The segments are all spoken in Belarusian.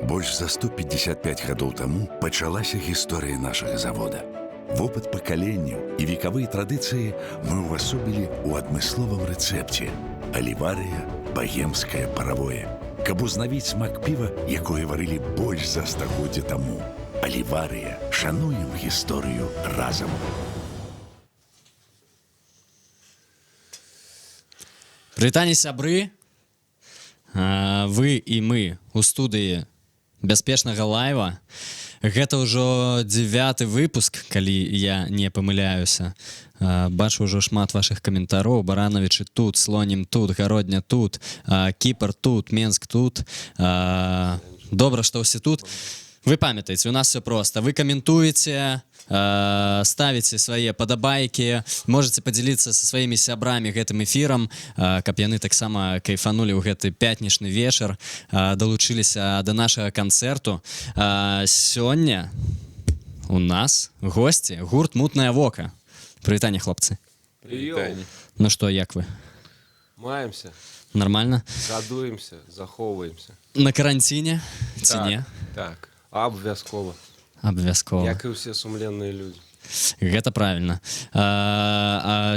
Больш за 155 гадоў таму пачалася гісторыя нашага завода. Вопыт пакаленняў і векавыя традыцыі мы ўвасобілі ў адмысловым рэцэпце аліварыя багемскае паравое, каб узнавіць смак піва, якое варылі больш за стагоддзя таму. Аліварыя, шануем гісторыю разам. Прывітанне, сябры. Вы і мы у студыі бяспечнага лайва. Гэта ўжо 9-ы выпуск, калі я не памыляюся. Бачу ўжо шмат вашых каментароў. Баранавічы тут, Слонім тут, Гародня тут, Кіпр тут, Менск тут. Добра, што ўсе тут. Вы памятаеце, у нас все проста. Вы каментуеце, ставіце свае падабайкі, можете падзяліцца са сваімі сябрамі гэтым эфірам, каб яны таксама кайфанулі ў гэты пятнічны вечар, далучыліся да нашага канцэрту. Сёння у нас госці, гурт «Мутнае вока». Прывітанне, хлопцы. Прывітанне. Ну што, як вы? Маемся. Нормально? Гадуемся, захоўваемся. На каранціне ці не? Так, абавязкова. Абавязкова. Як і ўсе сумленныя людзі. Гэта правільна.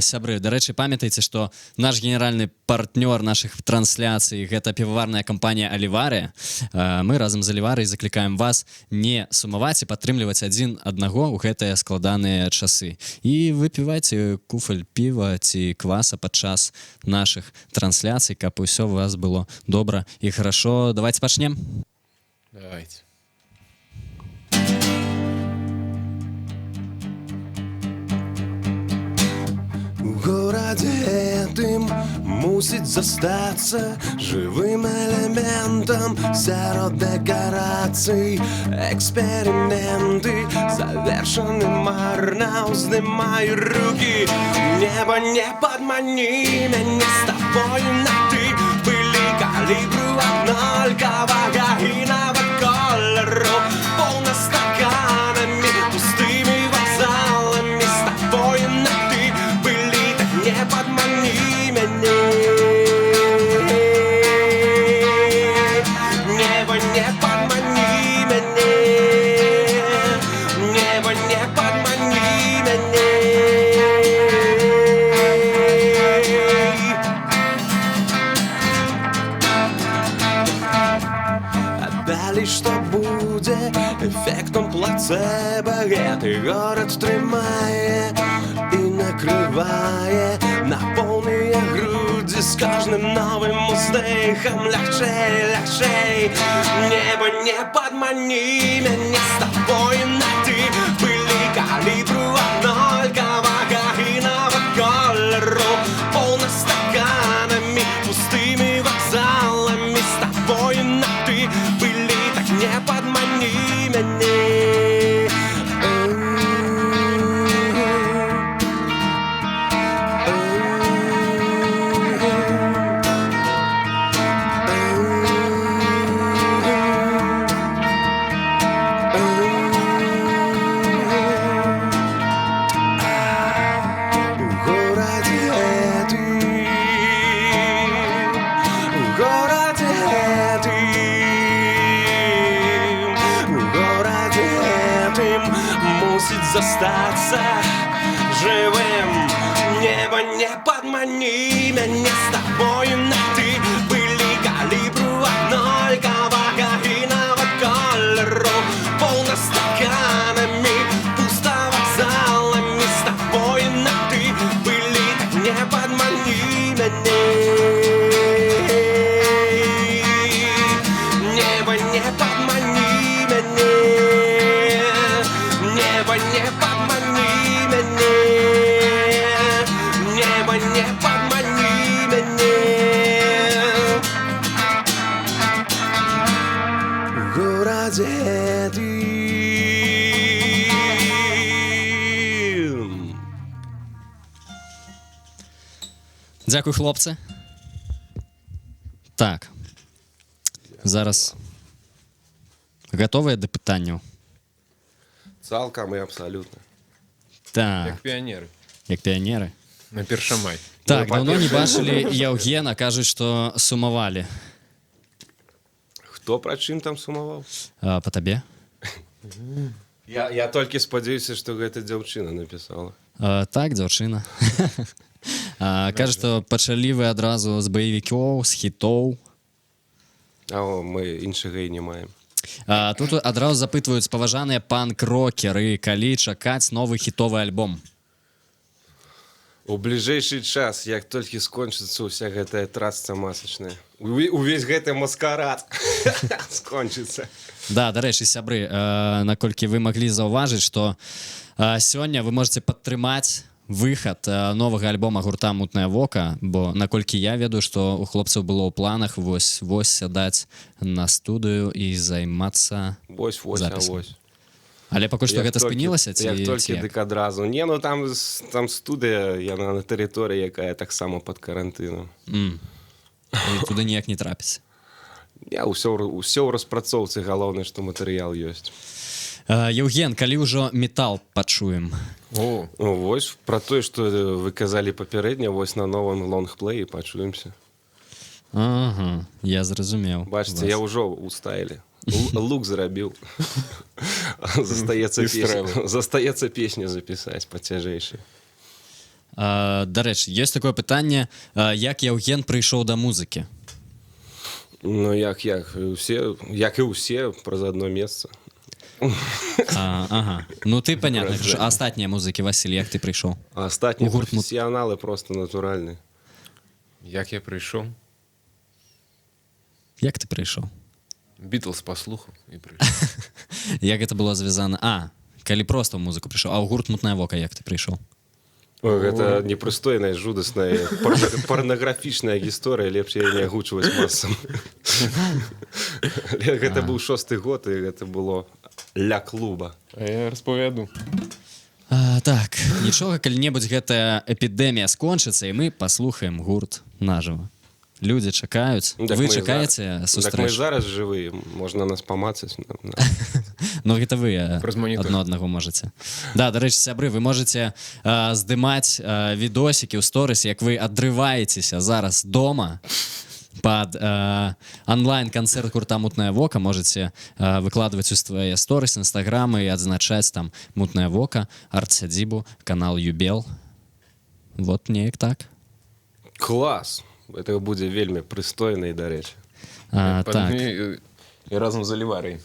Сябры, дарэчы, памятайце, што наш генеральны партнёр нашых трансляцый — гэта піваварная кампанія «Аліварыя». Мы разам з «Аліварыяй» заклікаем вас не сумаваць і падтрымліваць адзін аднаго ў гэтыя складаныя часы. І выпівайце куфаль піва ці кваса падчас нашых трансляцый, каб усё у вас было добра і хорошо. Давайте пачнем. Давайте. У горадзе гэтым мусіць застацца жывым элементам сярод дэкарацый. Эксперыменты завершаны марна, уздымаю рукі. Неба не падмані мяне з табою на ты. Былі калібру аднолькавага і нават колеру, поўна стаканамі, пустымі вакзаламі з табою на ты. Не подмани меня. Небо, не подмани меня. Небо, не подмани меня. А далее что будет эффектом плацебо? Гэты город трымае і накрывае на полные груди с каждым новым уздыхом. Лягчэй, лягчэй. Небо, не подмани меня с тобой на ты. Были калибру однолькавага и нават колеру, полно стаканами, пустыми вокзалами с тобой на ты. Были, так не подмани меня. Застаться живым. Небо, не подмани меня с тобою на ты. Были калибру однолькавага и нават колеру, полно стаканами, пусто вокзалами с тобою на ты. Были, так не подмани меня. Небо, не подмани меня. Небо, не подмани меня. Небо, не подмани меня. В городе этим. Дякую, хлопцы. Так. Зараз гатовыя да пытанняў? Цалкам і абсалютна. Так, Як піянеры. як піянеры. На першамай. Так, Ну, давно не па-першае, бачылі Яўгена, кажуць, што сумавалі. Хто пра чым там сумаваў? Па табе? Я толькі спадзяюся, што гэта дзяўчына напісала. Так, дзяўчына. Кажа, што пачалі вы адразу з баевікоў, з хітоў. Мы іншага і не маем. Тут адразу запытваюць паважаныя панк-рокеры, калі чакаць новы хітовы альбом. У бліжэйшы час, як толькі скончыцца ўся гэтая трасца масачная. Увесь гэты маскарад скончыцца. Да, дарэчы, сябры, наколькі вы маглі заўважыць, што сёння вы можете падтрымаць выхад новага альбома гурта «Мутнае вока», бо наколькі я ведаю, што у хлопцаў было ў планах вось сядаць на студыю і займацца Вось. Але пакуль што гэта спынілася ці як толькі як? дык адразу. Не, ну там студыя, яна на тэрыторыі, якая таксама пад карантынам. І туды ніяк не трапіць. Ўсё ў распрацоўцы, галоўнае, што матэрыял ёсць. Яўген, калі ўжо метал пачуем? О, Вось пра тое, што вы казалі папярэдне, вось на новым лонгплеі пачуемся. Ага, я зразумеў. Бачыце, я ўжо ў стайле. Лук зарабіў. Застаецца песню запісаць пацяжэйшай. Дарэчы, ёсць такое пытанне, як Яўген прыйшоў да музыкі? Ну, як і ўсе праз адно месца. Ага. Ну ты понятно. А астатнія музыкі, Васіль, як ты прыйшоў? А астатнія Гурт прафесіяналы просто натуральныя. як я прыйшоў? Як ты прыйшоў? Бітлз паслухаў і прыйшоў. Як гэта было звязана? Калі проста ў музыку прыйшоў. А ў гурт «Мутнае вока» як ты прыйшоў? Гэта непрыстойная, жудасная, парнаграфічная гісторыя, лепш яе не агучваць масам. Гэта быў 6-й год, і гэта было ля клуба. А я распавяду. Так, нічога, калі-небудзь гэтая эпідэмія скончыцца, і мы паслухаем гурт нажыва. Людзі чакаюць. Вы чакаеце Так мы сустрэчу? зараз жывыя, можна нас памацаць. Ну гэта вы Праз манітор. адно аднаго можаце. Да, дарэчы, сябры, вы можете здымаць відосікі ў сторыс, як вы адрываецеся зараз дома пад онлайн-канцэрт гурта «Мутнае вока». Можете выкладваць у свае сторыс, інстаграмы і адзначаць там «Мутнае вока», арт-сядзібу, канал «Юбел». Вот неяк так. Клас! Гэта будзе вельмі прыстойна і дарэчы. Так. І разам з Аліварай.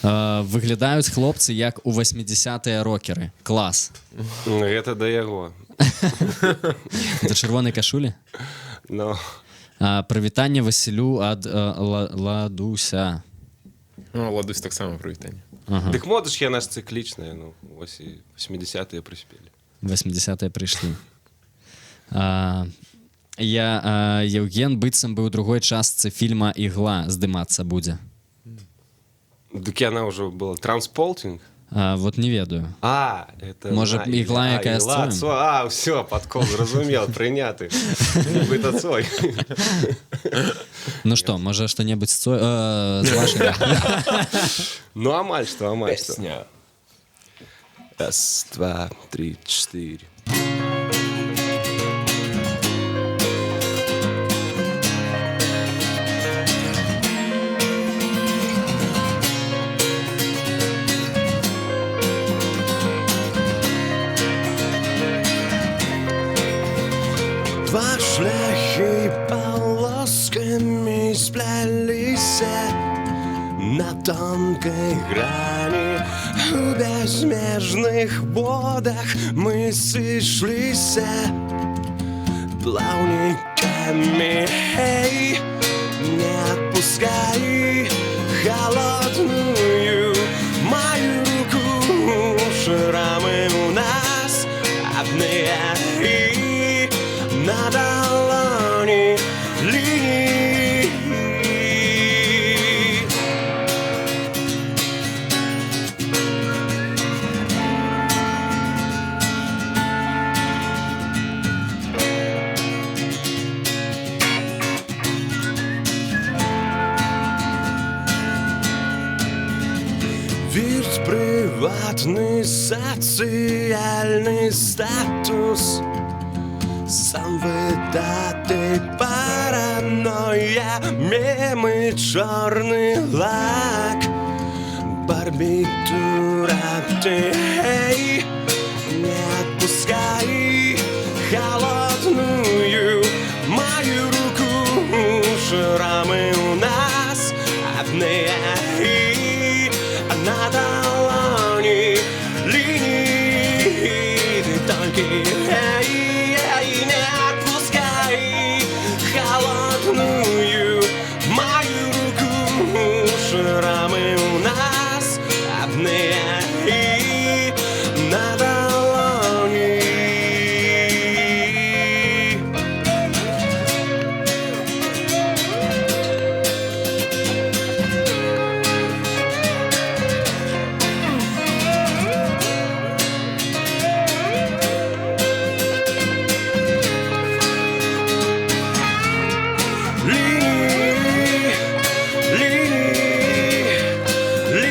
Выглядаюць хлопцы як у 80-тыя рокеры. Клас. Гэта да яго. Да чырвонай кашулі? Ну, Прывітанне Васілю ад Ладуся. Ладусь таксама прывітанне. дык модыш яна ж цыклічная, ну, вось і 80-тыя прыспелі. 80-тыя прыйшлі. Яўген быццам бы ў другой частцы фільма «Ігла» здымацца будзе. Дык яна ўжо была трансполтинг. Вот не ведаю. Это Можа, ігла якая з цоем? Ўсё, падкол, зразумел, прыняты. Нібыта цой. Ну што, можа, што-небудзь з вашай? Ну, амаль што. Песня. Раз, два, три, чотири. Два шляхи полосками сплелися на тонкой грани. У безмежных водах мы сошлися плавниками. Эй, не отпускай холодную мою руку. Шрамы у нас одни и на долони линии. Приватный социальный статус, сам выдатый паранойя, мемы, черный лак, барбитура, ты, эй, не отпускай холодную мою руку. Шрамы у нас одни, и на долони линии, ты только, эй, не отпускай холодную мою руку. Шрамы у нас одни, и на долони. Линии, линии, линии, линии, линии, линии, линии.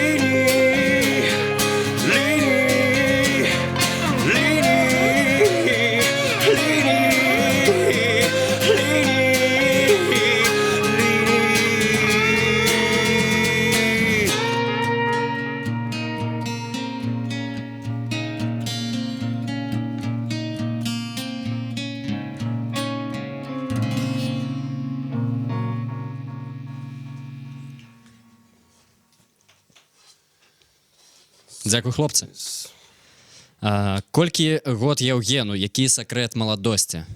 Дзякуй, хлопцы. Колькі год Яўгену, які сакрэт маладосці?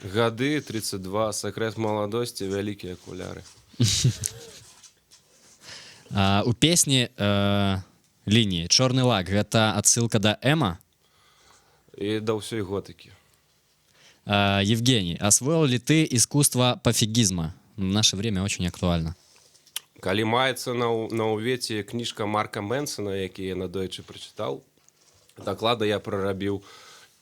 Гады 32, сакрэт маладосці, вялікія акуляры. У песні лініі «Чорны лак» гэта адсылка да Эма? І да ўсёй готыкі. Евгений, освоил ли ты искусство пофигизма? В наше время очень актуально. Калі маецца на ўвеце кніжка Марка Мэнсона, які я надоечы прачытаў, дакладна я прарабіў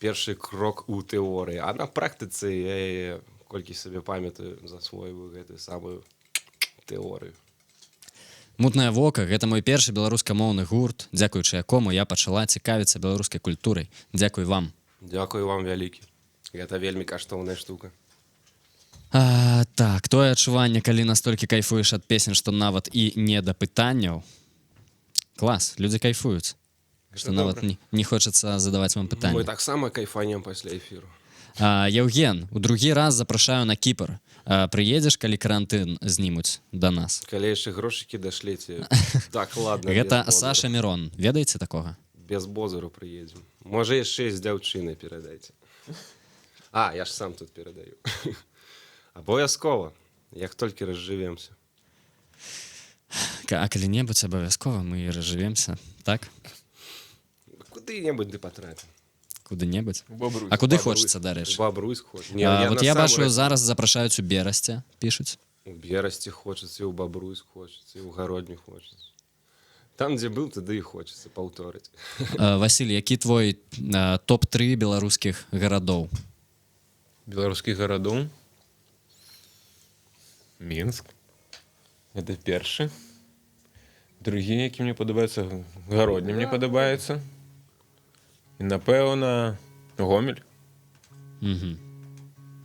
першы крок у тэорыі, а на практыцы я яе, колькі сабе памятаю, засвойваю гэтую самую тэорыю. Мутнае вока — гэта мой першы беларускамоўны гурт, дзякуючы якому я пачала цікавіцца беларускай культурай. Дзякуй вам. Дзякуй вам вялікі. Гэта вельмі каштоўная штука. Так, тое адчуванне, калі настолькі кайфуеш ад песень, што нават і не да пытанняў. Клас, людзі кайфуюць. Што нават не хочацца задаваць вам Мы пытанне. таксама кайфанем пасля эфіру. Яўген, у другі раз запрашаю на Кіпр. Прыедзеш, калі карантын знімуць да нас? Калі яшчэ грошыкі дашлеце, дакладна. Гэта без Саша бозару. Мірон. Ведаеце такога? Без бозару прыедзем. Можа, яшчэ з дзяўчынай перадайце. Я ж сам тут перадаю. Абавязкова, як толькі разжывемся. А калі-небудзь абавязкова мы і разжывемся, так? Куды-небудзь ды патрапім. Куды-небудзь? Бобруйск. А куды хочацца, дарэчы? Бабруйск хоча. Вот я бачу, зараз запрашаюць у Берасце, пішуць. У Берасці хочацца, і ў Бабруйск хочацца, і ў Гародню хочацца. Там, дзе быў, тады і хочацца паўторыць. Васіль, які твой топ-3 беларускіх гарадоў? Беларускіх гарадоў? Мінск. Гэта першы. Другі, які мне падабаецца, Гародні мне падабаецца. І, напэўна, Гомель.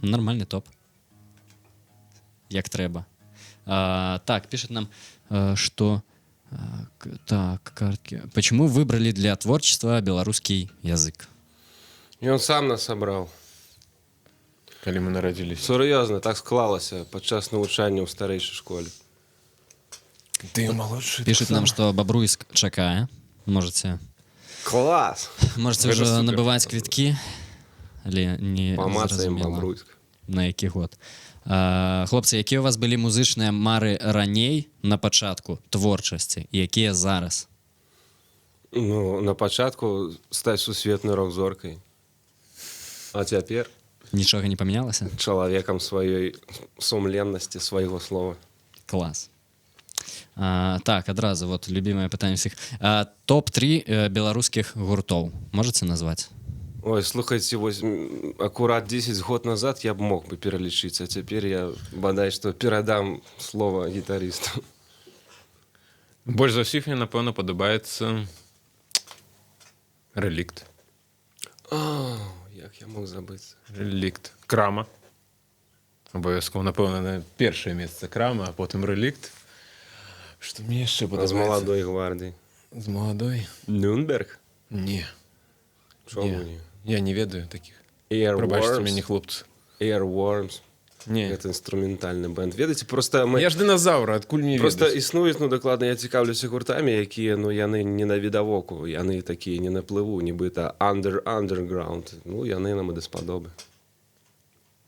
Нормальный топ. Як трэба. Так, пишет нам, что... Так, картки. Почему выбрали для творчества белорусский язык? Ён сам нас сабраў. Калі мы нарадзіліся. Сур'ёзна, так склалася падчас навучання ў старэйшай школе. Ты малодшы. Пишет нам, что Бобруйск чакае. Можете Клас! уже набываць квіткі. Але не Памацаем зразумела, Бабруйск. на які год. Хлопцы, якія у вас былі музычныя мары раней на пачатку творчасці, і якія зараз? Ну, на пачатку стаць сусветнай рок-зоркай. А цяпер Нічога не памянялася? чалавекам сваёй сумленнасці, свайго слова. Клас. Так, адразу, вот, любимое пытанне ўсіх. Топ-3 беларускіх гуртоў можаце назваць? Ой, слухайце, вось акурат 10 год назад я б мог бы пералічыць, а цяпер я бадай што перадам слова гітарысту. Больш за ўсіх мне, напэўна, падабаецца Релікт. Як я мог забити? Релікт. Крама. Обов'язково, напевно, на перше місце крама, а потім релікт. Що мені ще З подобається? молодої гвардії. З молодої? Нюрнберг? Ні. Чому ні? Я не ведаю таких. Пробачте мені, хлопці. Airworms. Ні. Це інструментальний бенд. Ведаєте, просто ми... Я ж динозавр, откуль не Просто ведать? існують, докладно, я цікавлюся гуртами, які, яни не на відавоку, яни такі не на пливу, нібито underground. Яни нам і дисподоби.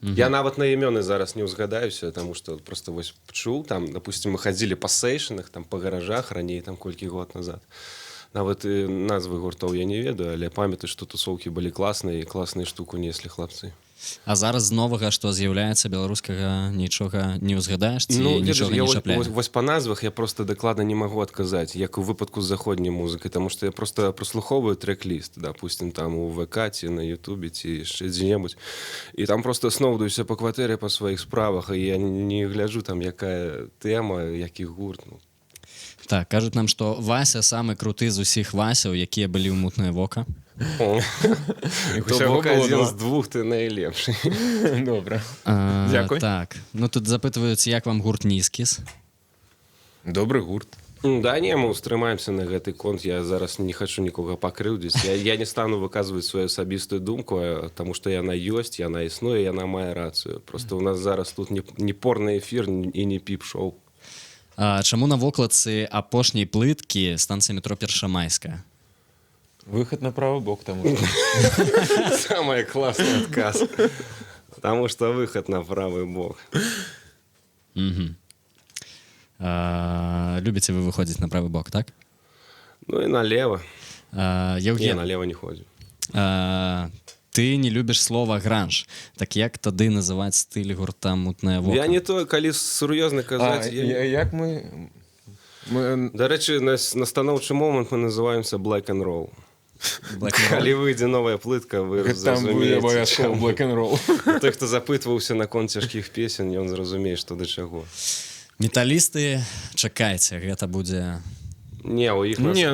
Я навіть на імені зараз не узгадаюся, тому що просто ось чув, там, допустим, ми ходили по сейшенах, там, по гаражах, раніше, там, кілька років назад. Навіть назви гуртов я не ведаю, але пам'ятаю, що тусовки були класні, і класні штуку несли хлопці. А зараз з новага, што з'яўляецца беларускага, нічога не ўзгадаеш ці нічога не чапляе? Вось по назвах я просто докладно не могу отказать, як у выпадку з заходняй музыки, тому що я просто прослуховую трек-ліст, допустим, там у ВК, ці на Ютубі, ці ще дзе-небудь, і там просто сновдуюся по кватері, по своїх справах, і я не гляджу там, яка тема, який гурт. Так, кажуць нам, што Вася самы круты з усіх Васяў, якія былі ў мутнае вока. То бок адзін з двух ты найлепшы. Добре. Дякую. Так, тут запытваюць, як вам гурт Нізкіс? Добрый гурт. Да не, мы устрымаемся на гэты конт, я зараз не хочу нікога пакрыўдзіць, я не стану выказваць сваю асабістую думку, таму што яна ёсць, яна існуе, яна мае рацыю. Просто у нас зараз тут не порны эфір і не піп-шоу. Чаму на вокладцы апошняй плыткі станцыя метро Першамайская? Выход на правый бок, тому что... Самый классный отказ. Потому что выход на правый бок. Любіце вы выходзіць на правы бок, так? Ну и налево. Не, Евген, налево не ходим. ты не любіш слова гранж. Так як тады называць стыль гурта «Мутнае вока»? Я не то, калі сур'ёзна казаць... Як мы... До речі, на станоўчы момант мы называемся Black and Roll. Калі выйдзе новая плытка, вы Там будзе абавязкова Black and Roll. Той, хто запытваўся наконт цяжкіх песень, ён зразумее, што да чаго. Металісты, чакайце, гэта будзе... Не, у іх... Не,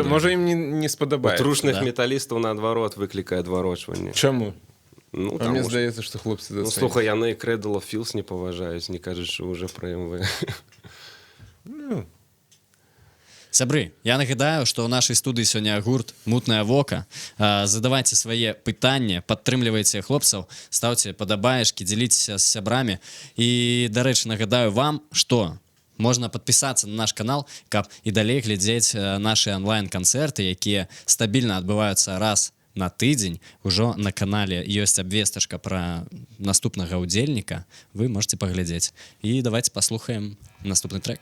можа ім не спадабаецца. Трушных металістаў, наадварот, выклікае адварочванне. Чаму? Ну, А мне здаецца, што хлопцы Ну, дацэняць. слухай, яны Cradle of Filth не паважаюць, не кажучы ўжо пра МВ. Сябры, я нагадаю, што ў нашай студыі сёння гурт «Мутнае вока». Задавайце свае пытанні, падтрымлівайце хлопцаў, стаўце падабаешкі, дзяліцеся з сябрамі. І, дарэчы, нагадаю вам, што можна падпісацца на наш канал, каб і далей глядзець нашы онлайн-канцэрты, якія стабільна адбываюцца раз на тыдзень. Ужо на канале ёсць абвестачка пра наступнага ўдзельніка. Вы можете паглядзець. І давайте паслухаем наступны трэк.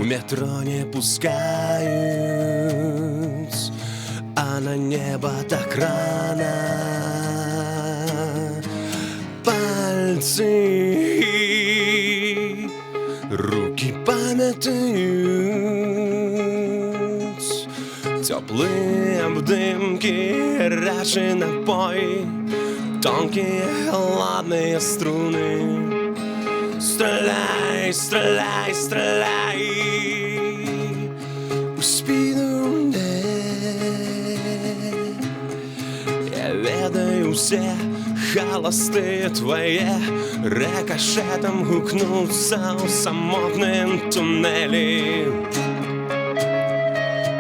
Метро не пускают, а на небо так рано. Пальцы, руки памятают теплые обдымки, горячий напой, тонкие холодные струны. Стреляй, стреляй, стреляй у спину мне. Я ведаю все холосты твои, рикошетом гукнутся у самотном туннеле.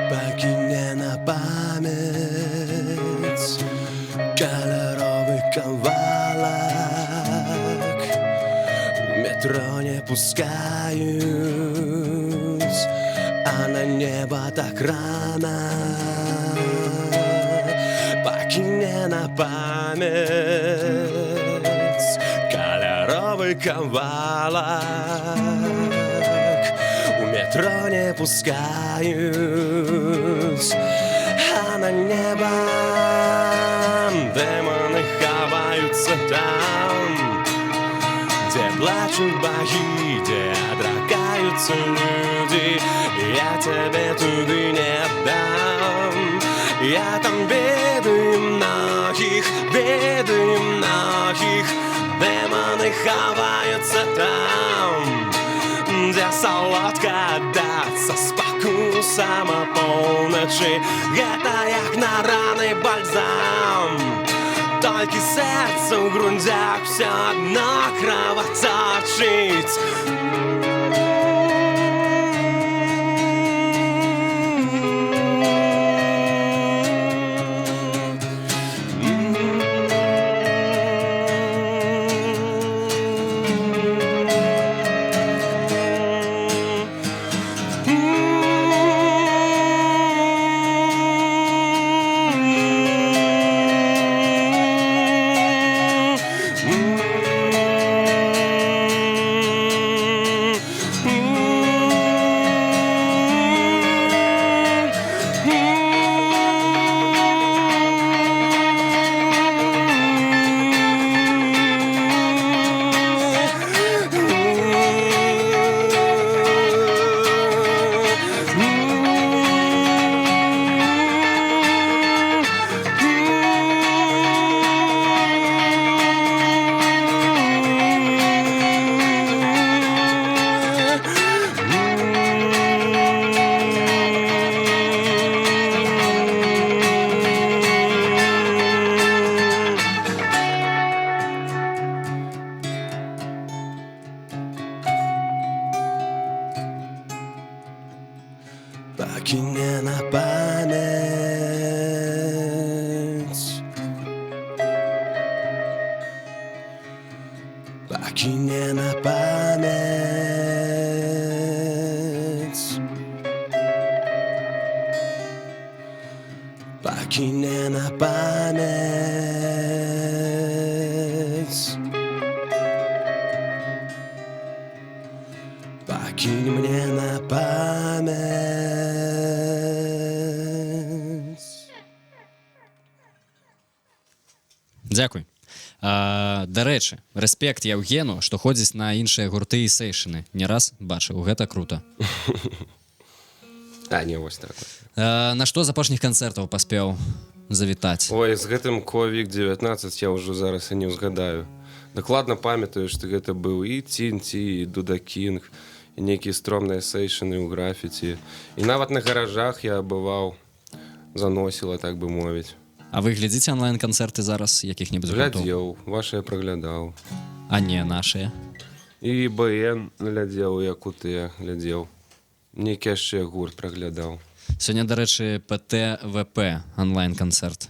Покинь на память колоровый ковалок. Метро не пускают, а на небо так рано. Покинь на память колоровый ковалок. У метро не пускают, а на небо демоны хавают. плачут богини, отрагаются люди. Я тебе туды не отдам. Я там ведаю многих, демоны ховаются там, где солодко отдаться спокусом ополночи. Это як на раны бальзам. Только сердце в грудях все одно кровоточить. Покине на память, покине на память, покине на память, покинь мне на память. Дзякуй. Дарэчы, рэспект Яўгену, што ходзіць на іншыя гурты і сейшыны. Не раз бачыў, гэта круто. Не, вось так. На што з апошніх канцэртаў паспеў завітаць? Ой, з гэтым COVID-19 я ўжо зараз і не ўзгадаю. Дакладна памятаю, што гэта быў і Цінці, і Дуда Кінг, і нейкія стромныя сейшыны ў графіці. І нават на гаражах я бываў, заносіла, так бы мовіць. А вы глядзіце онлайн-канцэрты зараз якіх-небудзь гуртоў? Глядзеў, вашыя праглядаў. А не нашыя? І БН глядзеў, як у тыя глядзеў. Нейкі яшчэ гурт праглядаў. Сёння, дарэчы, ПТВП онлайн-канцэрт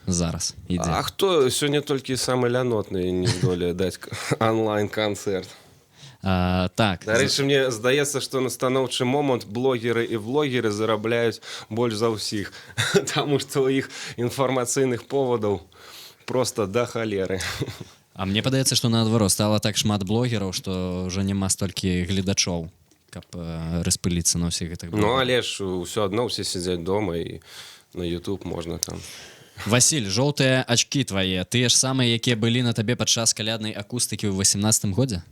зараз ідзе. А хто сёння толькі самы лянотны не здолее даць онлайн-канцэрт? Так. Дарэчы, мне здаецца, што на станоўчы момант блогеры і влогеры зарабляюць больш за ўсіх, таму што ў іх інфармацыйных повадаў проста да халеры. А мне падаецца, што наадварот стала так шмат блогераў, што ўжо няма столькі гледачоў, каб распыліцца на ўсіх гэтых блогерах. Ну, але ж ўсё адно ўсе сядзяць дома і на YouTube можна там. Васіль, жоўтыя ачкі твае, тыя ж самыя, якія былі на табе падчас каляднай акустыкі ў 18-м годзе?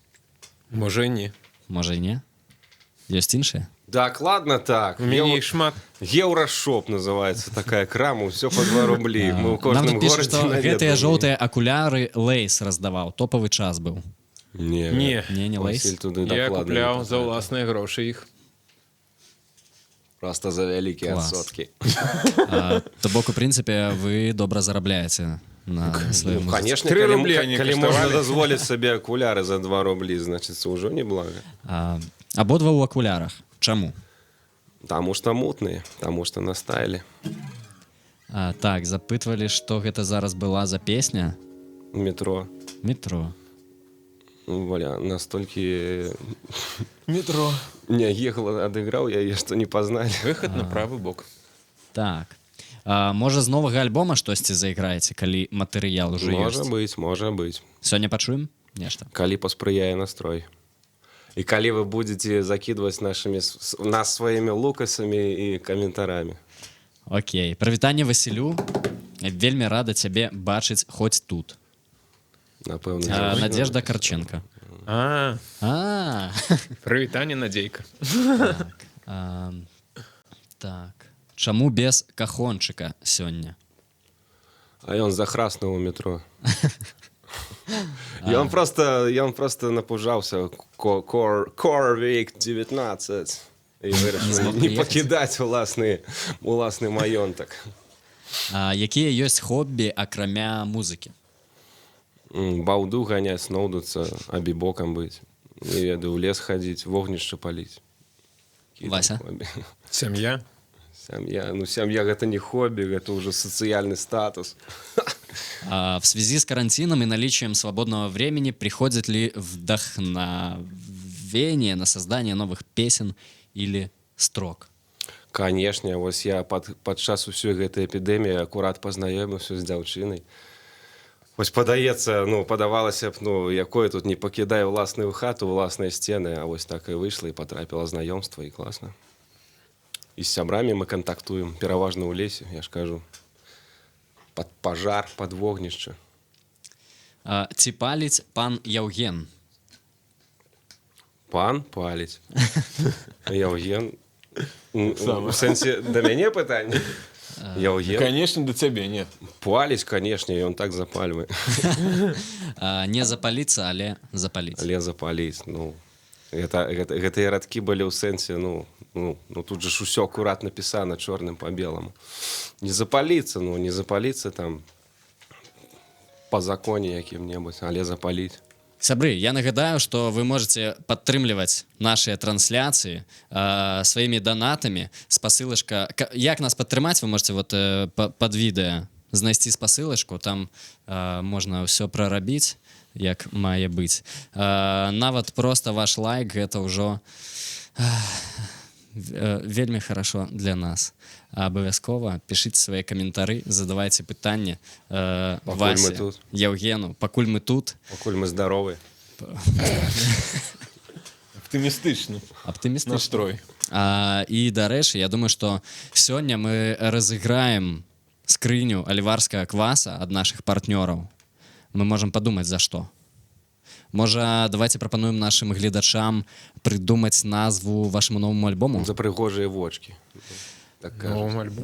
Можа і не. Можа і не? Ёсць іншыя? Дакладна так. У мяне іх шмат. Еўрашоп называецца такая крама, ўсё па 2 рублі. Мы ў Нам кожным тут піша, горадзе што наведваем. гэтыя жоўтыя акуляры Лейс раздаваў, топавы час быў. Не, Не. Не Лейс? Васіль туды Я дакладна купляў не за патрапіў. ўласныя грошы іх. Просто за вялікія Клас. адсоткі. То бок, у прынцыпе, вы добра зарабляеце на сваёй музыцы. Конечно, 3 калі, рублі они калі каштавалі. можна дазволіць сабе акуляры за 2 рублі, значыцца, ўжо неблага. Абодва ў акулярах. Чаму? Таму што мутныя, таму што на стайле. Так, запытвалі, што гэта зараз была за песня? Метро. Метро. Валя, настолькі... Метро. Не, ехала, адыграў яе, што не пазналі. Выхад на правы бок. Так. Можа, з новага альбома штосьці зайграеце, калі матэрыял ужо Можа ёсць? быць, можа быць. Сёння пачуем нешта? Калі паспрыяе настрой. І калі вы будзеце закідваць нас сваімі лукасамі і каментарамі. Окей. Прывітанне Васілю. Вельмі рада цябе бачыць хоць тут. Напэўна. Надежда Карченко. А, Прывітанне, Надзейка. а, так. Чаму без кахончыка сёння? А ён захраснуў у метро. Ён просто напужаўся Корвік 19 і вырашыў не пакідаць уласны маёнтак. А, якія ёсць хобі, акрамя музыкі? Баўду ганяць, сноўдуцца, абібокам быць. Не ведаю, у лес хадзіць, вогнішча паліць. Вася? Сям'я. Сям'я гэта не хобі, гэта ўжо сацыяльны статус. В связи с карантином и наличием свободного времени приходит ли вдохновение на создание новых песен или строк? Канешне, вось я падчас усёй гэтай эпідэміі акурат пазнаёміўся з дзяўчынай. Вось падавалася б, якое тут не пакідае ўласную хату, ўласныя сцены, а вось так і выйшла і патрапіла знаёмства, і класна. І з сябрамі мы кантактуем, пераважна ў лесе, я ж кажу. Пад пажар, пад вогнішча. Ці паліць пан Яўген? Пан паліць. Яўген. У сэнсе, да мяне пытанне? Яўген. Конечно, да цябе, не. Паліць, канешне, ён так запальвае. Не запаліцца, але запаліць. Але запаліць, гэтыя радкі былі ў сэнсе, тут же ж усё акурат напісана чорным па беламу. Не запаліцца там па законе якім-небудзь, але запаліць. Сябры, я нагадаю, што вы можете падтрымліваць нашыя трансляцыі сваімі донатамі. Спасылачка. Як нас падтрымаць, вы можете пад відэа знайсці спасылачку, там можна ўсё прарабіць, як мае быць. Нават проста ваш лайк гэта ўжо вельмі хорошо для нас. Абавязкова пішыце свае каментары, задавайце пытанні Васе, Яўгену. Пакуль мы тут. Пакуль мы здаровы. Аптымістычны настрой. І, дарэчы, я думаю, што сёння мы разыграем скрыню альварскага кваса ад нашых партнёраў. Мы можам падумаць, за што. Можа, давайте прапануем нашим гледачам придумаць назву вашаму новому альбому? За прыгожыя вочки.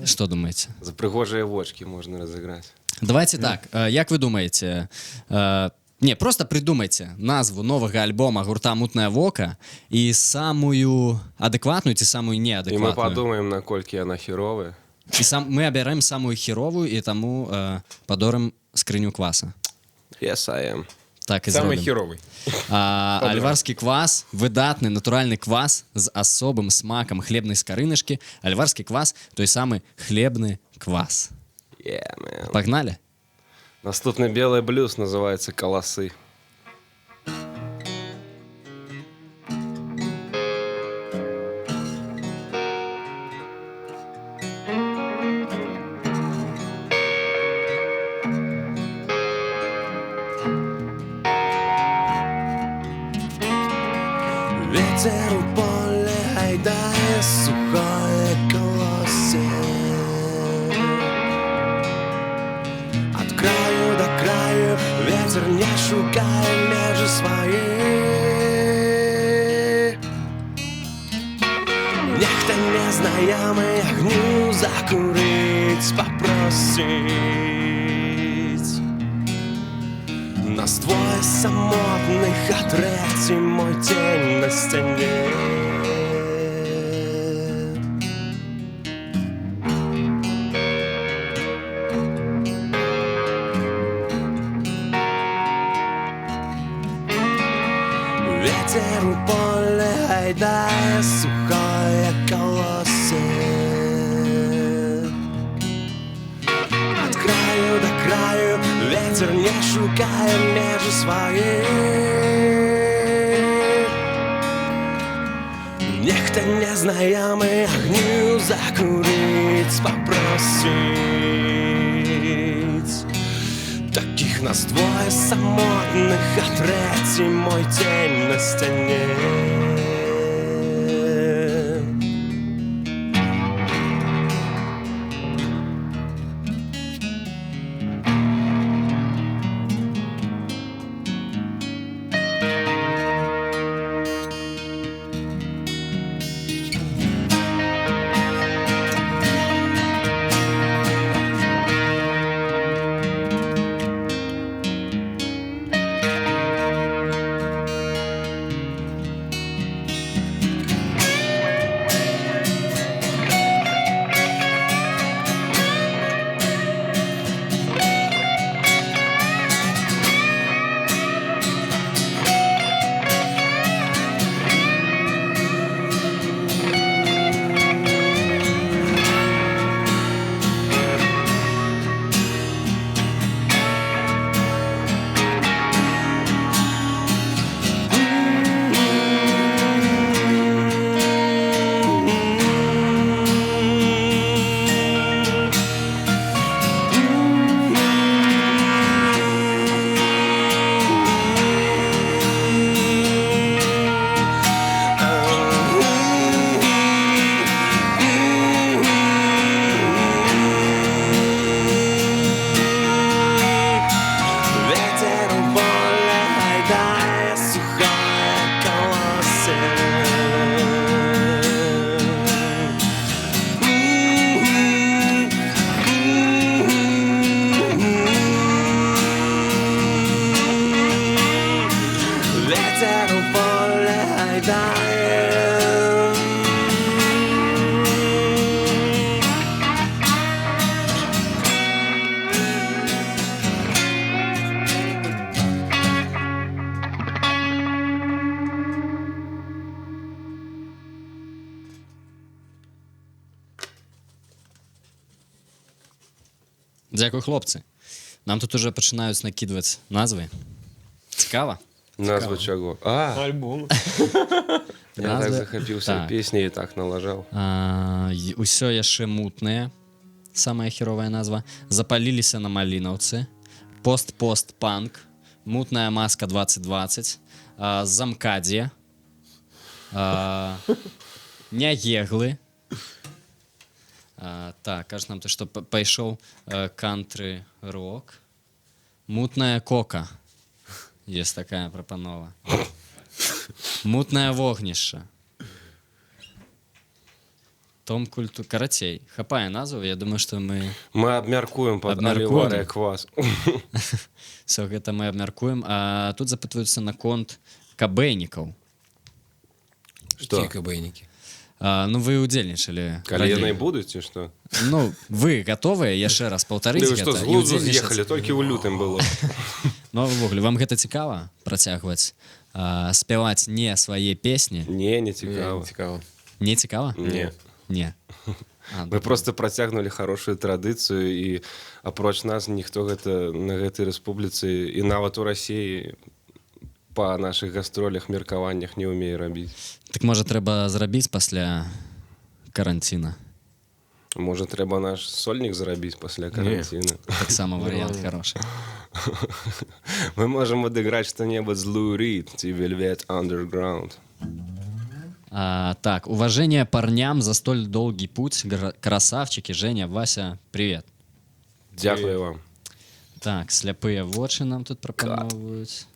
Что думаете? За прыгожыя вочки можно разыграць. Давайте так, як вы думаете? Не, просто придумайте назву новага альбома гурта «Мутнае вока» і самую адэкватную ці самую неадэкватную. І мы подумаем, наколькі яна херовая. І мы абярэм самую херовую і таму падорым скрыню кваса. Yes, I am. Так і самый зробім. херовый. Альварскі квас, выдатны натуральны квас з асобым смакам хлебнай скарыначкі. Альварскі квас, той самы хлебны квас. Yeah, man. Пагнали? Наступны белый блюз называется «Колосы». Ветер у поля гайдає сухое колосье. От краю до краю ветер не шукає межи свої. Нехто незнайомий огню закурить попросить. Нас двое самотных, а третий мой тень на стене. Ветер у поля гайдає сухое колосье. От краю до краю ветер не шукає межи свої. Нехто незнайомий огню закурить попросить. Таких нас двое самотных, а третий мой тень на стене. Дзякуй, хлопцы. Нам тут уже пачынаюць накідваць назвы. Цікава? Назва чаго? Альбом. Я так Назвы- захапіўся так. песняй і так налажаў. Усё яшчэ мутнае. Самая херовая назва. Запаліліся на малінаўцы. Пост-пост-панк. Мутная маска 2020. Замкадзе. Нягеглы. Так, кажа нам, што пайшоў кантры-рок. Мутная кока. Есть такая прапанова. Мутное вогнішча. Том культу... Карацей, хапае назву, я думаю, што мы... Мы абмяркуем пад Абмяркуем. Аліварыя квас. Все гэта мы абмяркуем. А тут запытваюцца наконт кабэйнікаў. Што? кабэйнікі. Ну, вы ўдзельнічалі. Калі яны будуць, ці што? Ну, вы гатовыя яшчэ раз Вы паўтарыць што, гэта з і глузду ўдзельнічаць? з'ехалі, толькі ў лютым было. Ну, ўвогуле, вам гэта цікава працягваць? Спяваць не свае песні? Не, не Не, цікава. цікава. Не цікава? Не. Не. Мы просто працягнулі хорошую традыцыю і апроч нас ніхто гэта на гэтай рэспубліцы і нават у Расіі па нашых гастролях, меркаваннях не ўмее рабіць. Так можа трэба зрабіць пасля каранціна? Можа трэба наш сольнік зарабіць пасля каранціна. Таксама варыянт хорошы. Мы можам адыграць што-небудзь з Лу Рид ці Velvet Underground. Так, уважение парням за столь долгий путь. Красавчики, Женя, Вася, привет. Дзякую вам. Так, сляпыя вочы нам тут прапановваюць.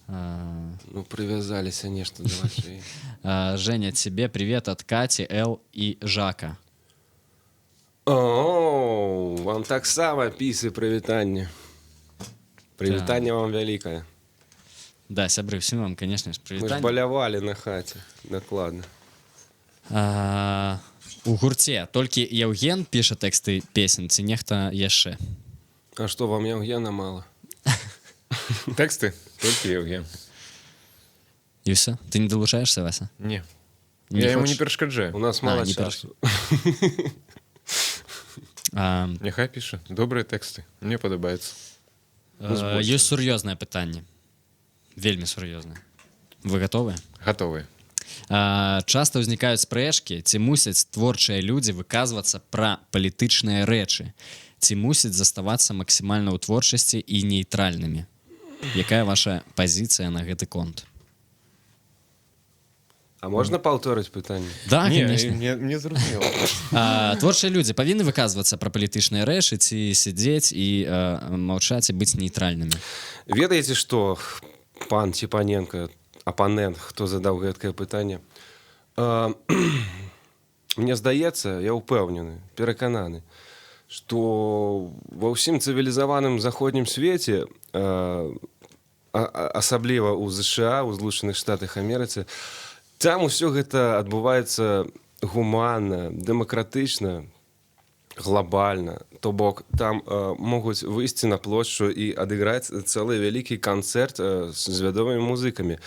Ну, прывязаліся нешта да вачэй. Женя, тебе привет от Кати, Эл и Жака. О, вам таксама пісы прывітанне. Прывітанне вам вялікае. Да, сябры, всім вам, конечно ж, Мы ж привітанне. балявалі на хаце. Дакладна. У гурце толькі Яўген піша тэксты песен, ці нехта яшчэ? А што, вам Яўгена мала? Тэксты? Толькі Євген. І ўсё? Ты не далучаешься, Вася? Не. Не Я йому хочеш? не перешкоджаю. У нас мала не часу. Нехай пише. Добрые тексты. Мне подобается. Ёсць сур'ёзнае пытанне. Вельмі сур'ёзнае. Вы гатовыя? Готовые. Часта ўзнікаюць спрэчкі, ці мусяць творчыя людзі выказвацца пра палітычныя рэчы, ці мусяць заставацца максімальна ў творчасці і нейтральнымі. Якая ваша пазіцыя на гэты конт? А можна паўторыць пытанне? Да, Не, конечно. мне зрозуміло. Творчыя людзі павінны выказвацца пра палітычныя рэчы, ці сядзець і маўчаць і быць нейтральнымі. Ведаеце што, пан Ціпаненко, апанент, хто задаў гэткае пытанне? Мне здаецца, я ўпэўнены, перакананы, што ва ўсім цывілізаваным заходнім свеце, асабліва ў ЗША, у Злучаных Штатах Амерыцы, там усё гэта адбываецца гуманна, дэмакратычна, глобальна. То бок там могуць выйсці на плошчу і адыграць цэлы вялікі канцэрт з вядомымі музыкамі.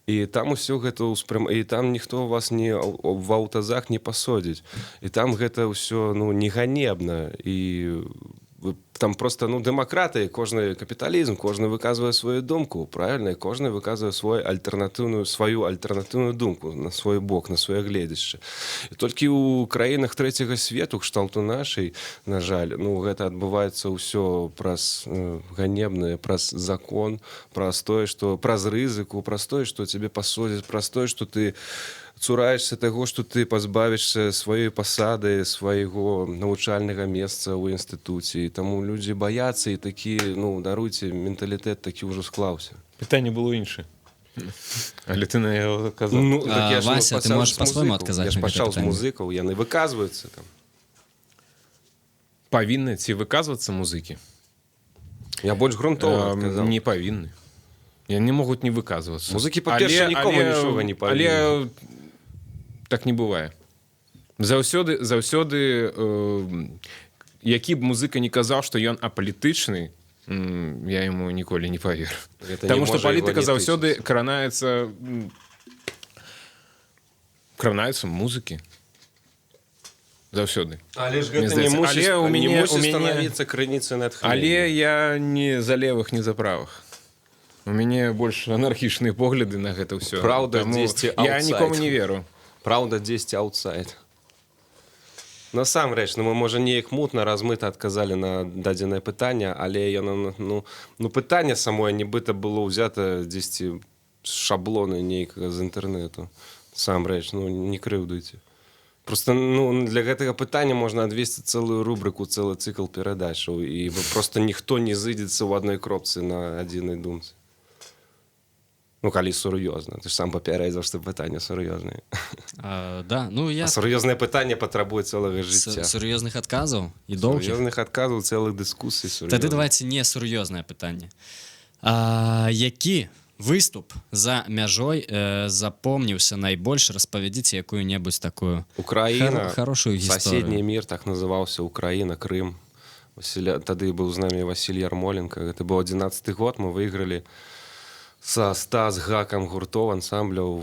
І там усё гэта і там ніхто вас не в аўтазах не пасодзіць. І там гэта ўсё не ганебна. І там просто дэмакратыя, кожны капіталізм, кожны выказвае сваю думку, правільна, і кожны выказвае сваю альтэрнатыўную думку на свой бок, на сваё гледзішча. І толькі ў краінах трэцяга свету, кшталту нашай, на жаль, гэта адбываецца ўсё праз ганебнае, праз закон, праз рызыку, праз тое, што цябе пасодзяць, праз тое, што ты цураешься таго, што ты пазбавішся сваёй пасады, свайго навучальнага месца ў інстытуце. Таму людзі баяцца і такі, даруйце, менталітэт такі ўжо склаўся. Пытанне было іншае. Але ты на яго казаў. Вася, ты можаш па-свойму адказаць Я ж на гэта пачаў з пытанне. музыкаў, яны выказваюцца там. Павінны ці выказвацца музыкі? Я больш грунтоўна адказаў. Не павінны. Яны могуць не выказвацца. Музыкі, па-першае, нікому нічога не павінны. Але так не бывае. Заўсёды, які б музыка не казаў, што ён апалітычны, я яму ніколі не паверу. Таму што палітыка заўсёды кранаюцца музыкі. заўсёды. Але ж Мне гэта не здаецца. мусіць, Але не мусіць становіцца крыніцай натхнення. Але я не за левых, не за правых. У мяне больш анархічныя погляды на гэта ўсё. Праўда, Таму дзесьці я outside. нікому не веру. Праўда, дзесьці аутсайд. Насамрэч, мы, можа, неяк мутна, размыта адказалі на дадзенае пытанне, але яно, пытанне самое нібыта было ўзята дзесьці з шаблоны нейкага з інтэрнэту. Насамрэч, не крыўдуйце. Просто для гэтага пытання можна адвесці цэлую рубрыку, цэлы цыкл перадачаў, і просто ніхто не зыдзецца ў адной кропцы на адзінай думцы. Калі сур'ёзна. Ты ж сам папярэдзіў, што пытанне сур'ёзнае. Да, я... Сур'ёзнае пытанне патрабуе цэлага жыцця. Сур'ёзных адказаў і доўгіх. Сур'ёзных адказаў, цэлых дыскусій сур'ёзных. Тады давайте не сур'ёзнае пытанне. Які выступ за мяжой запомніўся найбольш? Распавядзіце якую-небудзь такую хорошую гісторыю. Соседний мир, так называўся, Украина, Крым. Тады быў з намі Васіль Ярмоленко. Гэта быў 11-й год, мы выйгралі са 100 з гакам гуртоў, ансамбляў,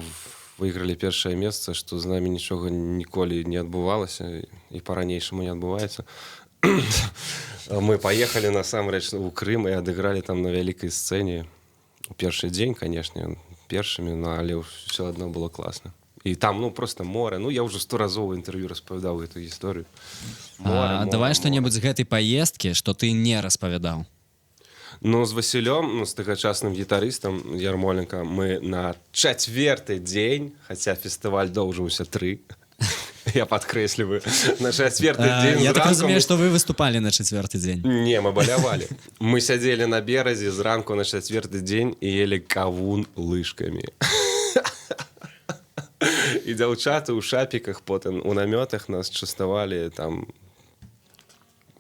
выйгралі першае месца, што з намі нічога ніколі не адбывалася і па-ранейшаму не адбываецца. Мы паехалі насамрэч у Крым і адыгралі там на вялікай сцэне. У першы дзень, канешне, першымі, але ўсё адно было класна. І там, просто море. Я ўжо 100 разоў у інтэрв'ю распавядаў гэту гісторыю. Давай што-небудзь з гэтай паездкі, што ты не распавядаў. З Васілём, з тагачасным гітарыстам Ярмоленко, мы на 4-й дзень, хаця фестываль доўжыўся 3, я падкрэсліваю, на 4-й дзень я так разумею, што вы выступалі на 4-й дзень. Не, мы балявалі. Мы сядзелі на беразе зранку на 4-й дзень і елі кавун лыжкамі. І дзяўчаты ў шапіках, потым у намётах нас частавалі там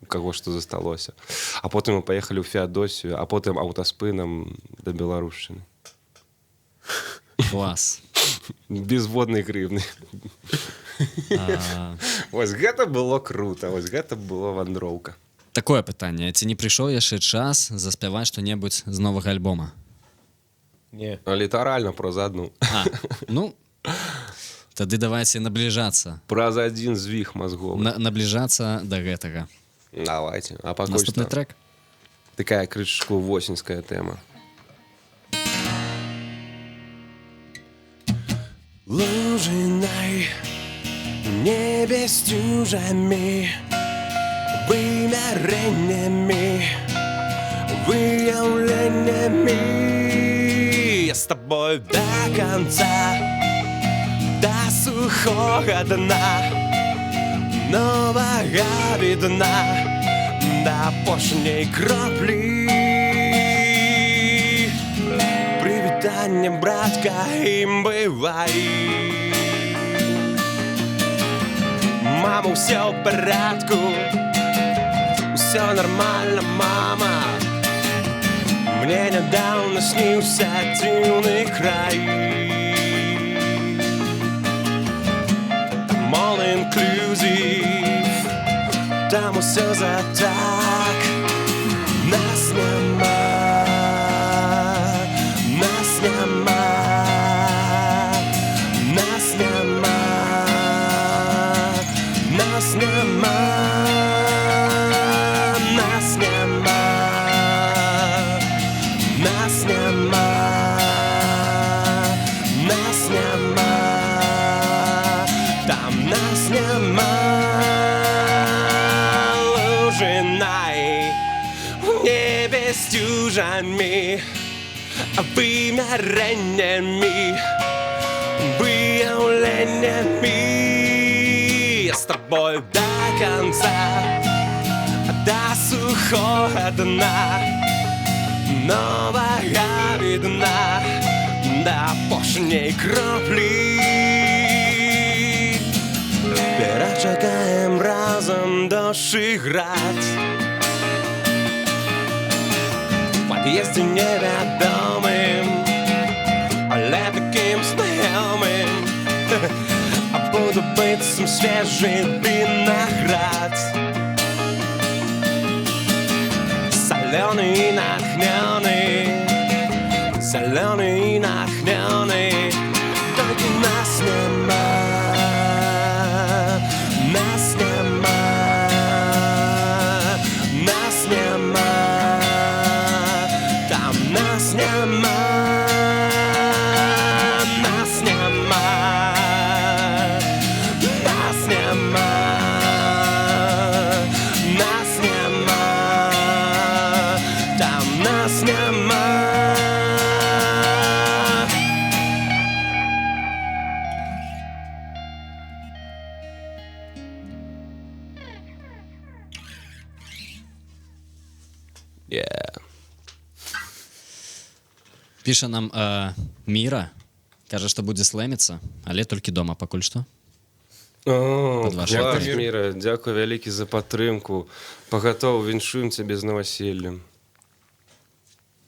каго што засталося. А потым мы паехалі ў Феадосію, а потым аўтаспынам да Беларушчыны. Клас. Без воднай грывны. Вось гэта было круто, вось гэта была вандроўка. Такое пытанне. Ці не прыйшоў яшчэ час заспяваць што-небудзь з новага альбома? Не. Літаральна праз адну. Тады давайце набліжацца. Праз адзін звіг мазгоў. Набліжацца да гэтага. Давайте. А пакуль наступны трек? Такая крышечку восеньская тэма. Лужинай небе сцюжамі, вымярэннямі, выяўленнямі. Я з табой до конца, до сухога дна, новага відна, да апошняй краплі. Прывітанне, братка, ім бывай. Мама, ўсё ў парадку, ўсё нормально, мама. Мне нядаўна сніўся дзіўны край. All inclusive, там усё за так. Нас няма, нас няма, нас няма, нас няма, нас няма, нас няма, нас няма. Там нас няма. Лужинай небе сцюжамі, вымярэннямі, выяўленнямі. Я з табою до конца, до сухога дна, новага відна, до апошняй краплі. Перачакаем разом дождь и град. В подъезде неведомым, але таким знайомым. А буду быццам свежий виноград, соленый и натхнёный, соленый и натхнёный. Только нас нема, нас нема. Піша нам Міра, каже, што будзе слэміцца, але толькі дома пакуль што. О, Клас, Міра, дзякуй вялікі за падтрымку. Пагатоў, віншуем цябе з наваселлем.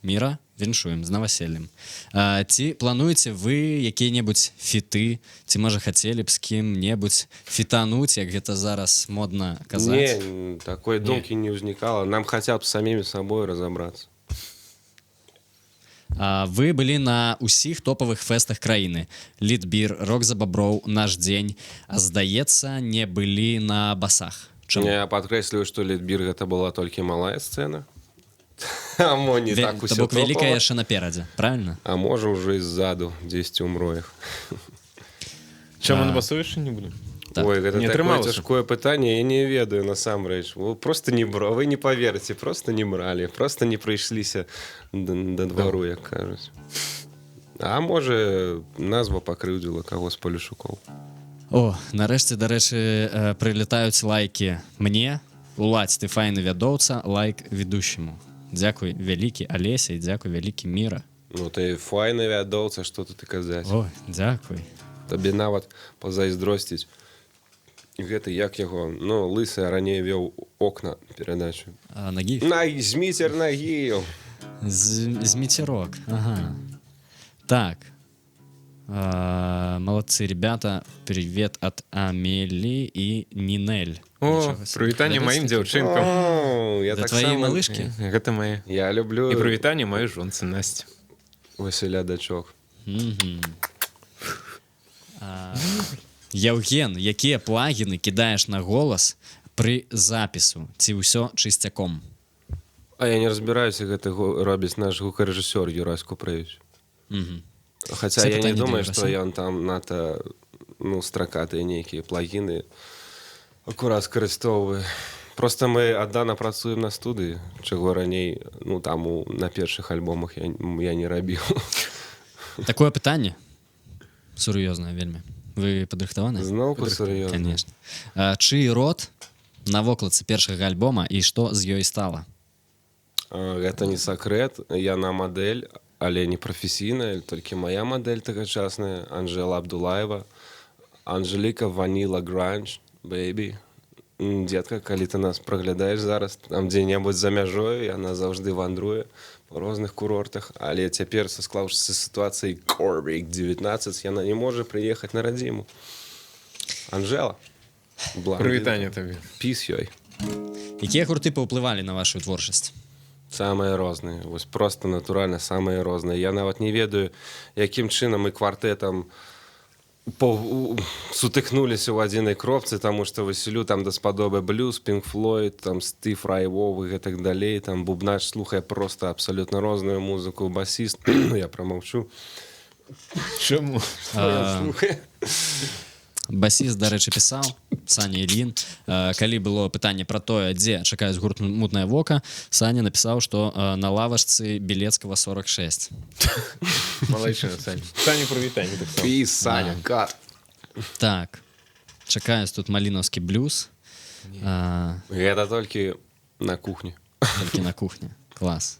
Міра, віншуем з наваселлем. Ці плануеце вы якія-небудзь фіты, ці можа хацелі б з кім-небудзь фітануць, як гэта зараз модна казаць? Не, такой думкі не ўзнікала. Нам хаця б самімі сабой разабрацца. Вы былі на ўсіх топавых фэстах краіны. Літбір, Рок за баброў, Наш дзень. А здаецца, не былі на басах. Чаму? Я падкрэсліваю, што Літбір гэта была толькі малая сцэна. А мо не так усё То бок вялікая топава. яшчэ наперадзе, правильно? А можа ўжо і ззаду, дзесьці ў мроях. Чаму на басу яшчэ не буду? Так. Ой, гэта Не такое атрымалася. цяжкое пытанне, я не ведаю насамрэч. Просто не брали, вы не паверыце, просто не бралі, просто не прыйшліся да двару, як кажуць. А можа, назва пакрыўдзіла каго з палюшукоў. О, нарэшце, дарэчы, прылетаюць лайкі мне. Уладзь, ты файны вядоўца, лайк ведущему. Дзякуй вялікі Алеся і дзякуй вялікі Міра. Ну ты файны вядоўца, што тут і казаць. Ой, дзякуй. Табе нават пазайздросціць. Гэта як яго, ну, лысы раней вёў окна перадачу. Нагіф? Зміцер Нагіев. Зміцерок, ага. Так. Молодцы, ребята. Привет от Амели и Нинель. О, прывітанне маім дзяўчынкам. О, я За так твои само... малышки? Гэта мае. Я люблю І прывітанне маёй жонцы Насці. Васіля дачок. Яўген, якія плагіны кідаеш на голас пры запісу? Ці ўсё чысцяком? А я не разбіраюся, гэта робіць наш гукарэжысёр Юрась Купрэвіч. Хаця Це я не пытанне думаю, для што Юрася. ён там ната, ну, стракатыя нейкія плагіны акурат скарыстоўвае. Просто мы аддана працуем на студыі, чаго раней, ну, там на першых альбомах я не рабіў. Такое пытанне сур'ёзнае вельмі. Вы падрыхтаваны? Зноўку сур'ёзна. Конечно. Чый род на вокладцы першага альбома і што з ёй стала? Гэта не сакрэт, яна мадэль, але не прафесійная, толькі моя мадэль тагачасная, Анжела Абдулаева, Анжеліка Ваніла Гранж, бэйбі. Дзетка, калі ты нас праглядаеш зараз, там дзе-небудзь за мяжою, яна заўжды вандруе па розных курортах, але цяпер са склаўшыся сітуацыяй COVID-19 яна не можа прыехаць на радзіму. Анжела, Прывітанне табе. Піс ёй. Якія гурты паўплывалі на вашу творчасць? Самыя розныя, вось просто натуральна самыя розныя. Я нават не ведаю, якім чынам і квартэтам сутыкнуліся ў адзінай кропцы, таму што Васілю там даспадобы блюз, Pink Floyd, там Стив Рай Вов і гэтак далей, там бубнач слухае просто абсалютна розную музыку, басіст, я прамаўчу. Чаму? Басіст, дарэчы, пісаў, Саня Ільін. Калі было пытанне пра тое, дзе чакаюць гурт «Мутнае вока», Саня напісаў, што на лавачцы Белецкага 46. Малайчына, Саня. Саня, прывітанне. Піс, Саня, кат. Так, чакаюць тут малінаўскі блюз. Гэта толькі на кухні. Толькі на кухні. Клас.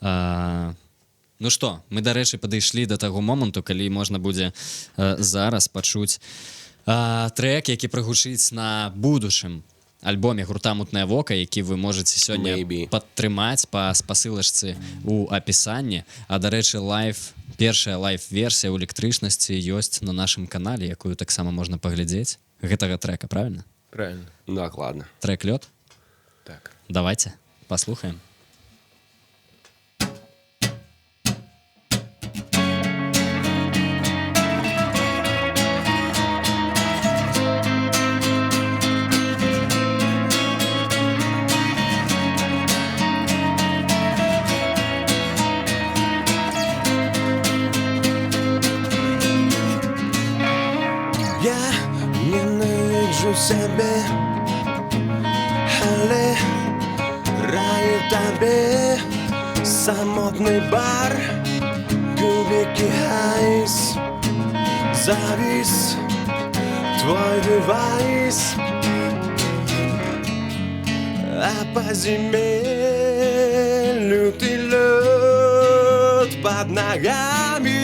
Ну што, мы, дарэчы, падышлі да таго моманту, калі можна будзе зараз пачуць трэк, які прагучыць на будучым альбоме гурта «Мутнае вока», які вы можаце сёння падтрымаць па спасылачцы ў апісанні. А, дарэчы, першая лайв-версія ў электрычнасці ёсць на нашым канале, якую таксама можна паглядзець. Гэтага трэка, правильно? Правильно. Дакладна. Трэк «Лёд»? Так. Давайте, паслухаем. Сябе, але раю табе самотны бар, кубікі айс, завіс твой девайс, а па зіме люты лед под ногами,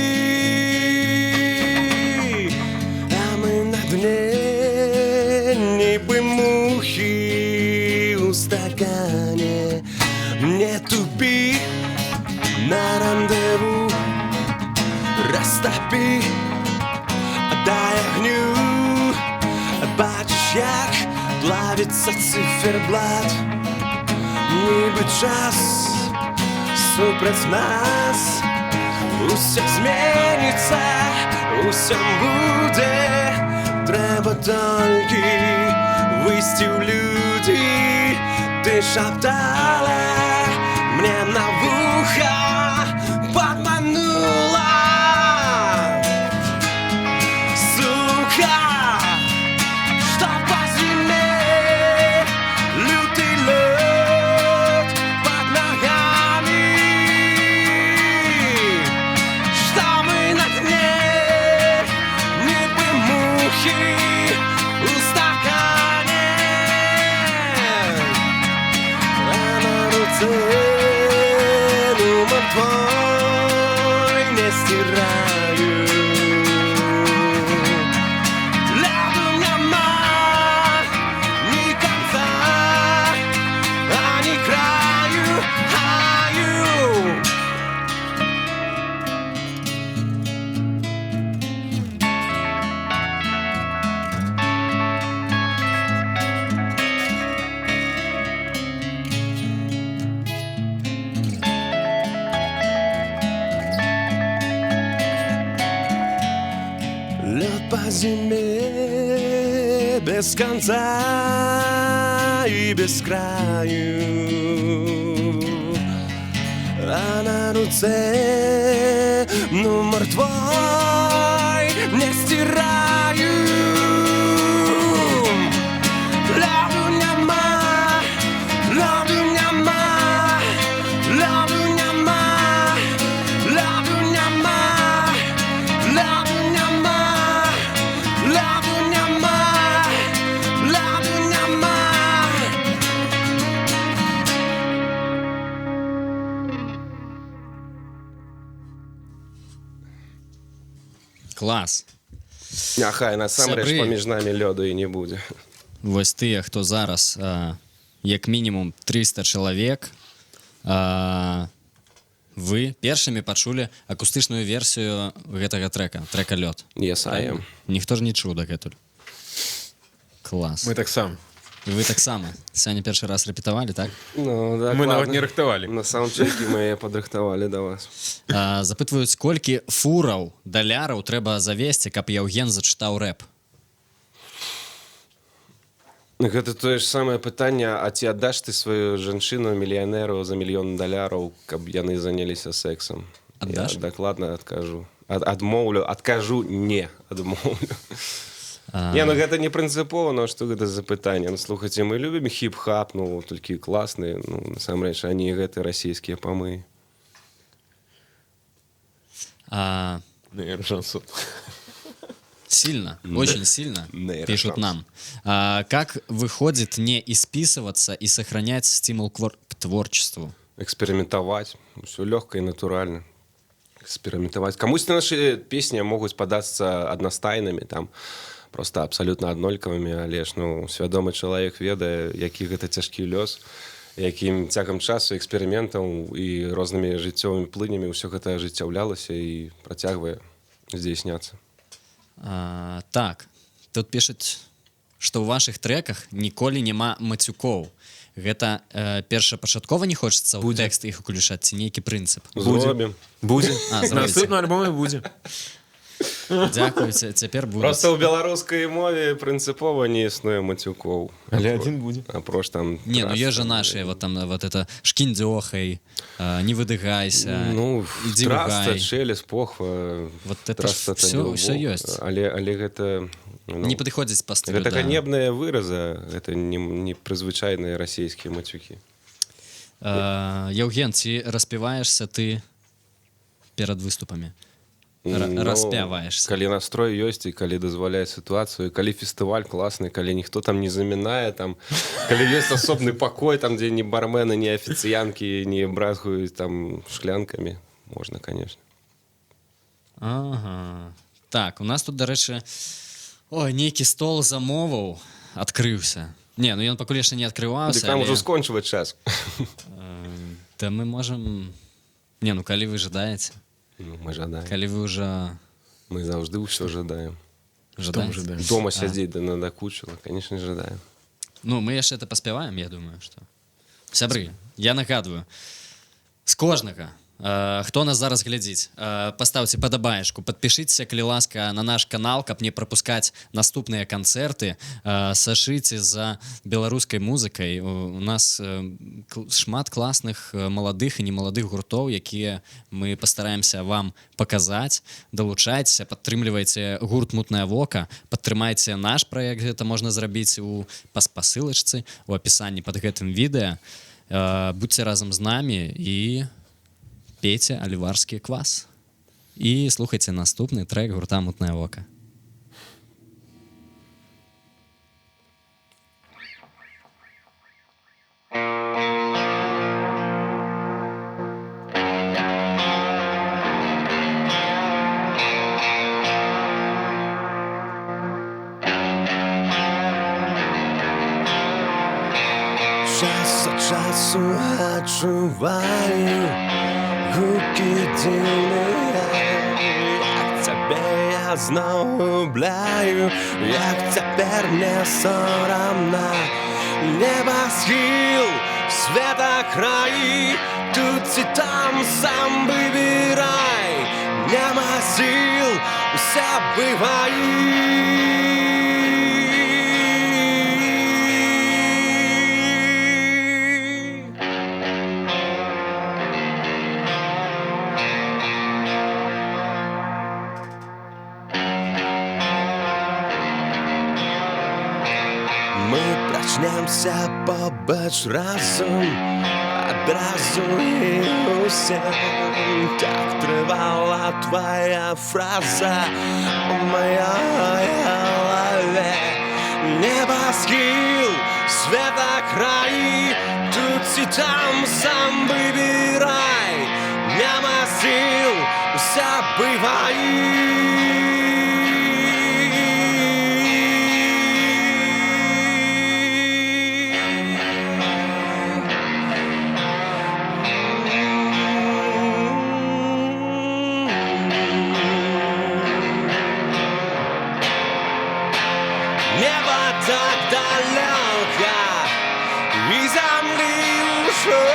а мы на дне небы мухи у стакане. Не тупи на рандеву, растопи, дай огню. Бачиш, як плавится циферблат, ніби час супраць нас. Усё зменіцца, усё будзе, трэба толькі выйсці ў людзі. Ты шаптала мне на вуха, подманула, сука, что по зиме лютый лед под ногами, что мы на дне небы мухи у стакане, а на руце номер твой не стираю. Ляду нема ни конца, а ни краю. Лед по зиме без конца и без краю, а на руце номер твой не стираю. Ляду нема, ляду нема, ляду нема, ляду нема, ляду нема, ляду нема, ляду нема. Клас. Няхай насамрэч Сябры. паміж намі лёду і не будзе. Вось тыя, хто зараз як мінімум 300 чалавек, вы першымі пачулі акустычную версію гэтага трэка «Лёд». Yes, I am. Ніхто ж не чуў дагэтуль. Клас. Мы таксама. І вы таксама сёння першы раз рэпетавалі, так? Ну, так, Мы нават ладно. не рыхтавалі. На саундчекі мы яе падрыхтавалі да вас. Запытваюць, колькі фураў, даляраў трэба завесці, каб Яўген зачытаў рэп. Гэта тое ж самае пытанне, а ці аддаш ты сваю жанчыну мільянеру за $1 000 000, каб яны заняліся сексам? Аддаш? Я дакладна адкажу. Адмоўлю, адкажу, не адмоўлю. Не, ну гэта не прынцыпова, но што гэта за пытанне? Ну, слухайце, мы любім хіп-хап, ну, толькі класны, ну, насамрэч, а не гэты расійскія памы. Нейрошансон. Сильно, очень сильно Нейрошанс. пишут нам. Как выходит не исписываться и сохранять стимул к творчеству? Эксперыментаваць, усё лёгка і натуральна. Эксперыментаваць. Камусьці нашы песні могуць падацца аднастайнымі, там, просто абсалютна аднолькавымі, але ж, ну, свядомы чалавек ведае, які гэта цяжкі лёс, якім цягам часу эксперыментаў і рознымі жыццёвымі плынямі ўсё гэта ажыццяўлялася і працягвае здзейсняцца. Так, тут пишуць, што ў вашых трэках ніколі няма мацюкоў. Гэта першапачаткова не хочацца ў тэкст іх уключаць, ці нейкі прынцып? Зробім. Будзе. зробіце. На наступным альбоме будзе. Дзякуй, цяпер будуць. Проста ў беларускай мове прынцыпова не існуе мацюкоў. Але адзін будзе. Апроч там... Не, ну ёсць жа нашыя, вот там, вот это «Шкіндзёхай», «Не выдыгайся», Ну, «Иди траста, ругай». шелест, похва. Вот это ж всё ёсць. Але гэта... Ну, Не падыходзіць па стылю. гэта да. ганебныя выразы, гэта не прызвычайныя расійскія мацюкі. Яўген, ці распіваешся ты перад выступамі? распяваешься? Калі настрой ёсць і калі дазваляе сітуацыю, калі фестываль класны, калі ніхто там не замінае, там, калі ёсць асобны пакой, там, дзе ні бармены, ні афіцыянкі не бразгуюць там шклянкамі, можна, конечно. Ага. Так, у нас тут, дарэчы, нейкі стол замоваў адкрыўся. Не, ну ён пакуль яшчэ не адкрываўся. Дык нам ужо скончваць час. Да мы можам... Не, ну калі вы жадаеце. Ну, мы жадаем. Калі вы ўжо... Мы заўжды ўсё жадаем. Жадаеце? Дома сядзець да надакучыла, конечно, жадаем. Ну, мы яшчэ это паспяваем, я думаю, што... Сябры, я нагадваю, з кожнага, хто нас зараз глядзіць, паставце падабаешку, падпішыцеся, калі ласка, на наш канал, каб не прапускаць наступныя канцэрты, сачыце за беларускай музыкай. У нас шмат класных маладых і немаладых гуртоў, якія мы пастараемся вам паказаць. Далучайцеся, падтрымлівайце гурт «Мутнае вока», падтрымайце наш праект, гэта можна зрабіць у спасылачцы, у апісанні пад гэтым відэа. Будьце разам з намі і пейце аліварскі квас. І слухайце наступны трек гурта «Мутнае вока». Час от часу адчуваю гукі дзіўныя, як цябе я зноў губляю, як цяпер мне сорамна. Небасхіл, светакраі, тут ці там сам выбірай. Няма сіл, усе бывае. Мы прачнемся побач разом, адразу і усім. Так трывала твоя фраза у моей голове. Небосхил, светокраи, тут и там сам выбирай. Няма сил, забывай. Небо так далеко, и земли ушло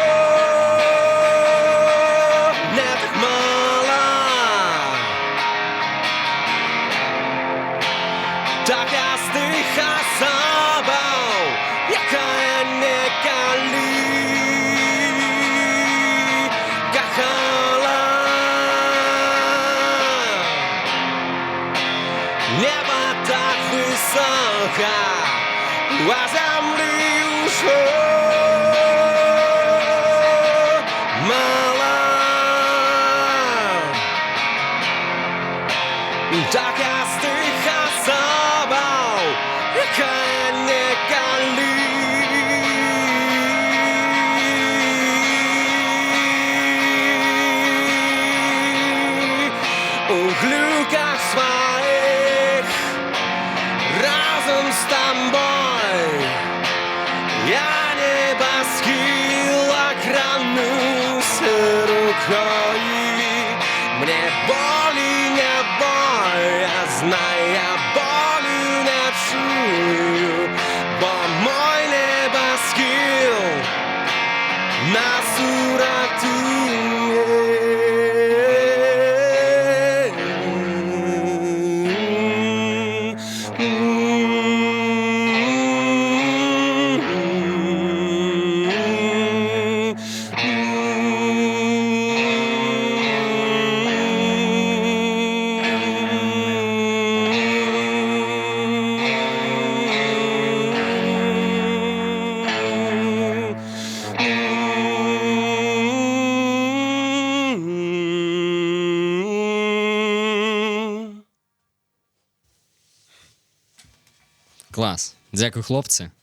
не так мало. Так я стих особов, якая не кали кахала. Небо так высоко, а земли ушло мало. Так я стих особов, якая не кали у глюках своих. Разом с тобой я небосхил окранусь рукой. Мне боли не бой, я знаю, я боли не чую, бо мой небосхил нас уратует. Клас. Дзякуй, хлопцы.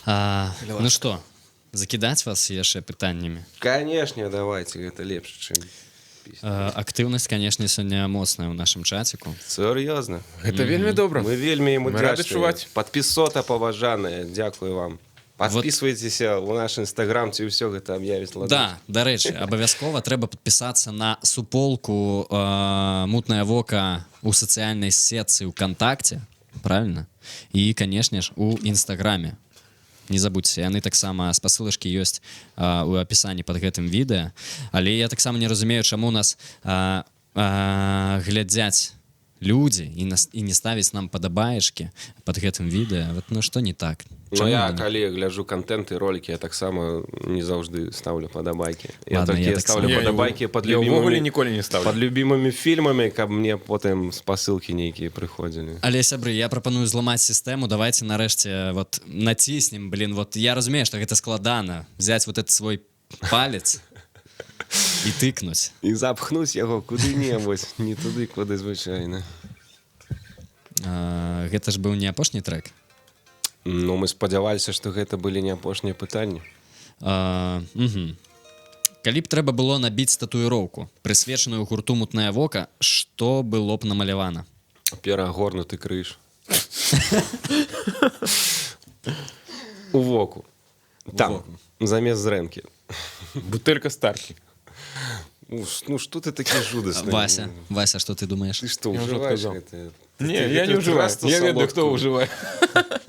Ну што, закідаць вас яшчэ пытаннямі? Конечно, давайте, гэта лепш, чым Актыўнасць, канешне, сёння моцная ў нашым чаціку. сур'ёзна. Гэта вельмі добра. Мы вельмі ему Мы рады чуваць. Падпісота паважаная, дзякую вам. Подписывайтеся ў наш інстаграм, ці ўсё гэта аб'явіць ладно. Да, дарэчы, абавязкова трэба падпісацца на суполку «Мутнае вока» у сацыяльнай сетцы ВКонтакте, правильно? І, канешне ж, у інстаграме. Не забудьце, яны таксама спасылачкі ёсць у апісанні пад гэтым відэа, але я таксама не разумею, чаму нас глядзяць людзі і не ставіць нам падабаешкі пад гэтым відэа. Вот, ну што не так? Ну я, калі гляджу контент і ролики, я таксама не заўжды ставлю падабайкі. Я толькі ставлю падабайкі пад любімымі фільмамі, каб мне потым спасылкі нейкія прыходзілі. Але, сябры, я прапаную зламаць сістэму. Давайте нарэшце вот націснем, вот я разумею, што гэта складана, взять вот этот свой палец і тыкнуць. І запхнуць яго куды-небудзь, не туды, куды звычайна. Гэта ж быў не апошні трек? Ну, мы спадзяваліся, што гэта былі не апошнія пытанні. Калі б трэба было набіць татуіроўку, прысвечаную гурту «Мутнае вока», што было б намалявана? Перагорнуты крыж. У воку. Там, замест зрэнкі. Бутэлька Старкі. Ну, што ты такі жудасны? Вася, што ты думаеш? Ты што, ужываеш гэта? Не, я не ўжываю. Я ведаю, хто ўжывае.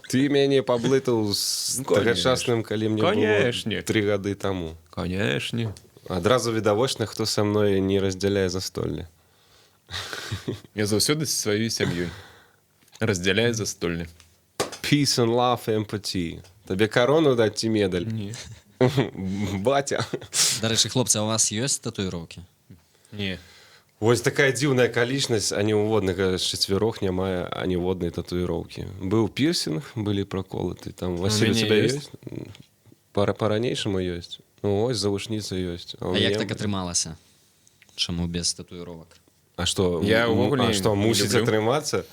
Ты мяне паблытаў з тагачасным, калі мне было 3 гады таму. Канешне. Адразу відавочна, хто са мной не раздзяляе застолле. Я заўсёды са сваёй сям'ёй раздзяляю застолле. Peace and love, empathy. Табе карону даць ці медаль? Не. Батя. Дарэчы, хлопцы, а у вас ёсць татуіроўкі? Не. Вось такая дзіўная акалічнасць, аніводнага з 4 няма аніводнай татуіроўкі. Быў пірсінг, былі праколаты. Там, Васіль, у тебя ёсць? Па-ранейшаму ёсць. Ну, ось, завушніца ёсць. А як так атрымалася? Чаму без татуіровак? А што, мусіць люблю. атрымацца?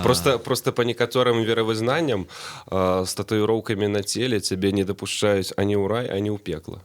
Просто па некаторым веравызнанням з татуіроўкамі на целе цябе не дапушчаюць ані ў рай, ані ў пекла.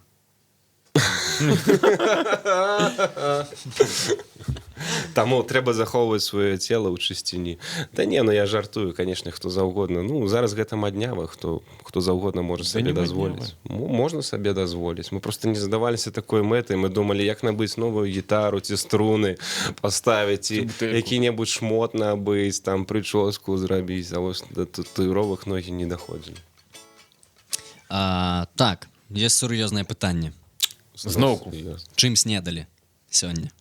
Таму трэба захоўваць сваё цела ў чысціні. Да не, ну я жартую, канешне, хто заўгодна. Ну, зараз гэта маднява, хто заўгодна можа сабе дазволіць. Можна сабе дазволіць. Мы проста не задаваліся такой мэтай. Мы думалі, як набыць новую гітару ці струны паставіць, ці які-небудзь шмот набыць, там прычоску зрабіць, а вось да татуіровак ногі не даходзілі. Так, ёсць сур'ёзнае пытанне. Зноўку. Чым снедалі сёння?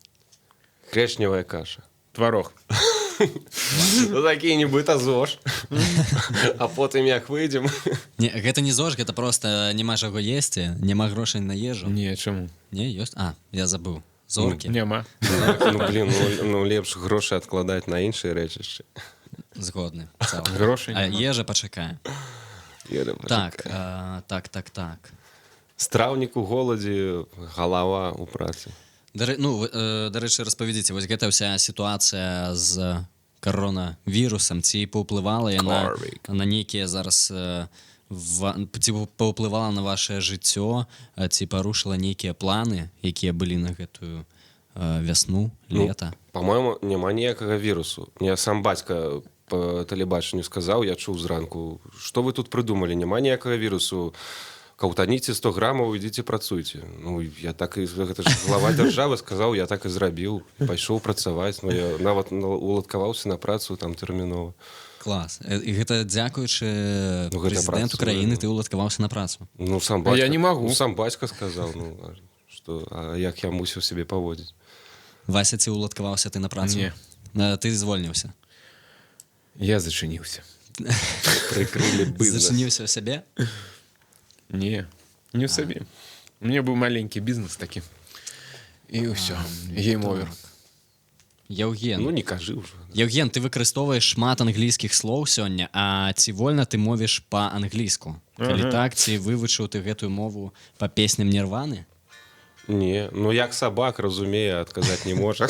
Грэчневая каша. Тварог. Ну, такі-нібыт ЗОЖ. А потым як выйдзем. Не, гэта не ЗОЖ, гэта проста няма чаго есці, няма грошай на ежу. Не, чаму? Не, ёсць? Я забыў. Зоркі. Няма. Ну, блин, ну лепш грошы адкладаць на іншыя рэчышчы. Згодны. Грошай А ежа пачакае. Так. Страўнік у голадзе, галава ў працы. Дарэчы, распавядзіце, вось гэта ўся сітуацыя з коронавірусам, ці паўплывала яна на нейкія зараз, ці паўплывала на вашае жыццё, ці парушыла нейкія планы, якія былі на гэтую вясну, лета? Па-мойму, няма ніякага вірусу. Мне сам бацька па тэлебачанню сказаў, я чуў зранку, што вы тут прыдумалі, няма ніякага вірусу. Каўтаніце 100 грамаў, ідзіце працуйце. Ну, я так і, гэта ж глава дзяржавы сказаў, я так і зрабіў, пайшоў працаваць, ну, я нават уладкаваўся на працу там тэрмінова. Клас. І гэта дзякуючы прэзідэнту краіны ты уладкаваўся на працу? Ну, сам бацька. Я не магу. Сам бацька сказаў, ну, што, а як я мусіў сябе паводзіць. Вася, ці уладкаваўся ты на працу? Не. Ты звольніўся? Я зачыніўся. Прыкрылі бізнес. Зачыніўся ў сябе? Не, не ў сабе. У мяне быў маленькі бізнес такі. І ўсё. Гейм-овер. Яўген. Ну, не кажы ўжо. Яўген, ты выкарыстоўваеш шмат англійскіх слоў сёння, а ці вольна ты мовіш па-англійску? Калі так, ці вывучыў ты гэтую мову па песням Нірваны? Не, ну як сабак, разумее, адказаць не можа.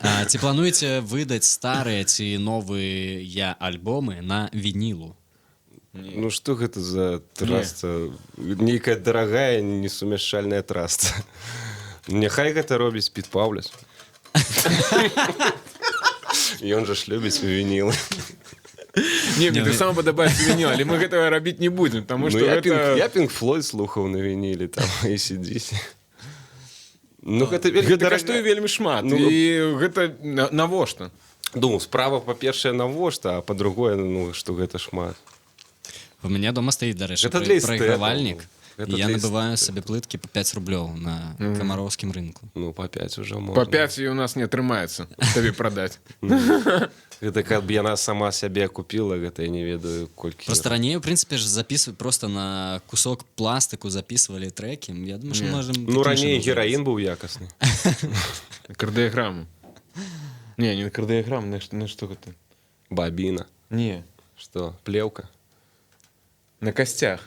Ці плануеце выдаць старыя ці новыя альбомы на вінілу? Ну што гэта за траста? Нейкая дарагая, несумяшчальная траста. Няхай гэта робіць Піт Паўляс. Ён жа ж любіць вінілы. Не, мне таксама падабаецца вініл, але мы гэтага рабіць не будзем, таму што Я гэта... Пінк Флойд слухаў на вініле, там, AC/DC. Ну, гэта вельмі Гэта каштуе вельмі шмат, і гэта навошта? Думаю, справа, па-першае, навошта, а па-другое, ну, што гэта шмат. У мяне дома стаіць, дарэчы, Гэта для прайгравальнік. эстэтаў. Я для набываю эстэтаў. сабе плыткі па 5 рублёў на камароўскім рынку. Ну, па 5 уже можна. Па 5 і у нас не атрымаецца табе прадаць. Гэта каб яна сама сябе купіла, гэта я не ведаю, колькі... Просто раней, у прынцыпе, ж записывали просто на кусок пластыку, записывали треки. Я думаю, что можем... Ну, раней гераін быў якасны. Кардыяграму. Не, не кардыяграму, на што гэта? Бабіна. Не, Што, плеўка? на касцях.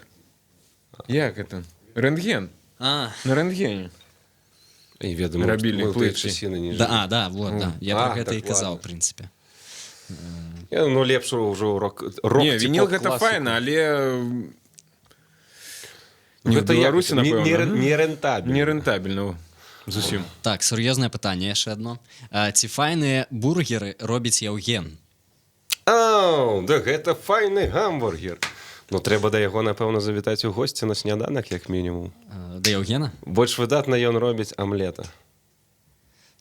Як это? Рэнтген. А, На рэнтгене. І ведаю, Рабілі мы ў тыя плыткі. часіны не да, да, вот, да. Я А, про гэта і так казаў, ладно. в прынцыпе. Ну, лепш ўжо рок. Не, вініл гэта файна, але... Не в Гэта Беларусі, напэўна. не рэнтабельна. Не рэнтабельна. Зусім. Так, сур'ёзнае пытанне яшчэ адно. Ці файныя бургеры робіць Яўген? Ау, да гэта файны гамбургер. Ну, трэба да яго, напэўна, завітаць у госці на сняданак, як мінімум. Да Яўгена? Больш выдатна ён робіць амлета.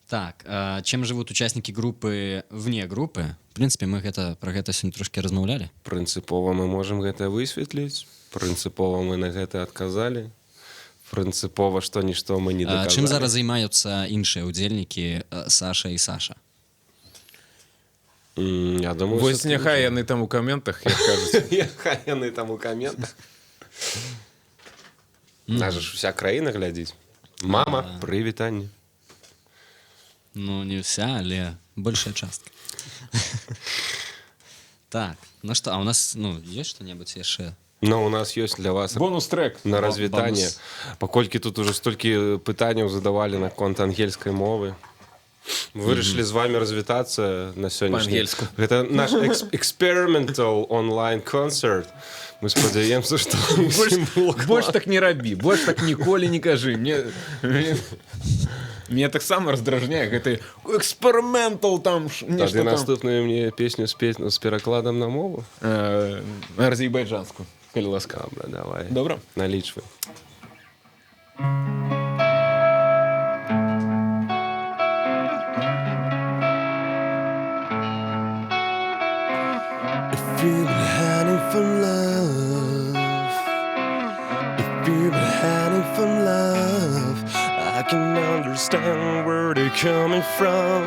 Так, чем живут участники группы вне группы? В принципе, мы про гэта сёння трошки размаўлялі. Прынцыпова мы можам гэта высветліць. Прынцыпова мы на гэта адказалі. Прынцыпова што-нішто мы не даказалі. Чым зараз займаюцца іншыя ўдзельнікі Саша і Саша? Я думаю, Вось няхай яны там у каментах, як кажуць. Няхай яны там у каментах. Наша ж уся краіна глядзіць. Мама, прывітанне. Ну, не вся, але большая частка. Так, ну что, а у нас, ну, есть что-нибудь яшчэ? Ну, у нас ёсць для вас Бонус-трек. на развітанне. бонус. Паколькі тут уже столькі пытанняў задавалі наконт ангельскай мовы. Вырашылі з вами развітацца на сённяшні. Па-ангельску. Гэта наш experimental онлайн концерт. Мы спадзяемся, што Больш так не рабі, больш так ніколі не кажы. Мне таксама раздражняе гэты эксперыментал там нешта Тады там. наступную мне песню спець з перакладам на мову. Азербайджанску, калі ласка. Добра, давай. Добра. Налічвай. If you've been hiding from love, if you've been hiding from love, I can understand where they're coming from.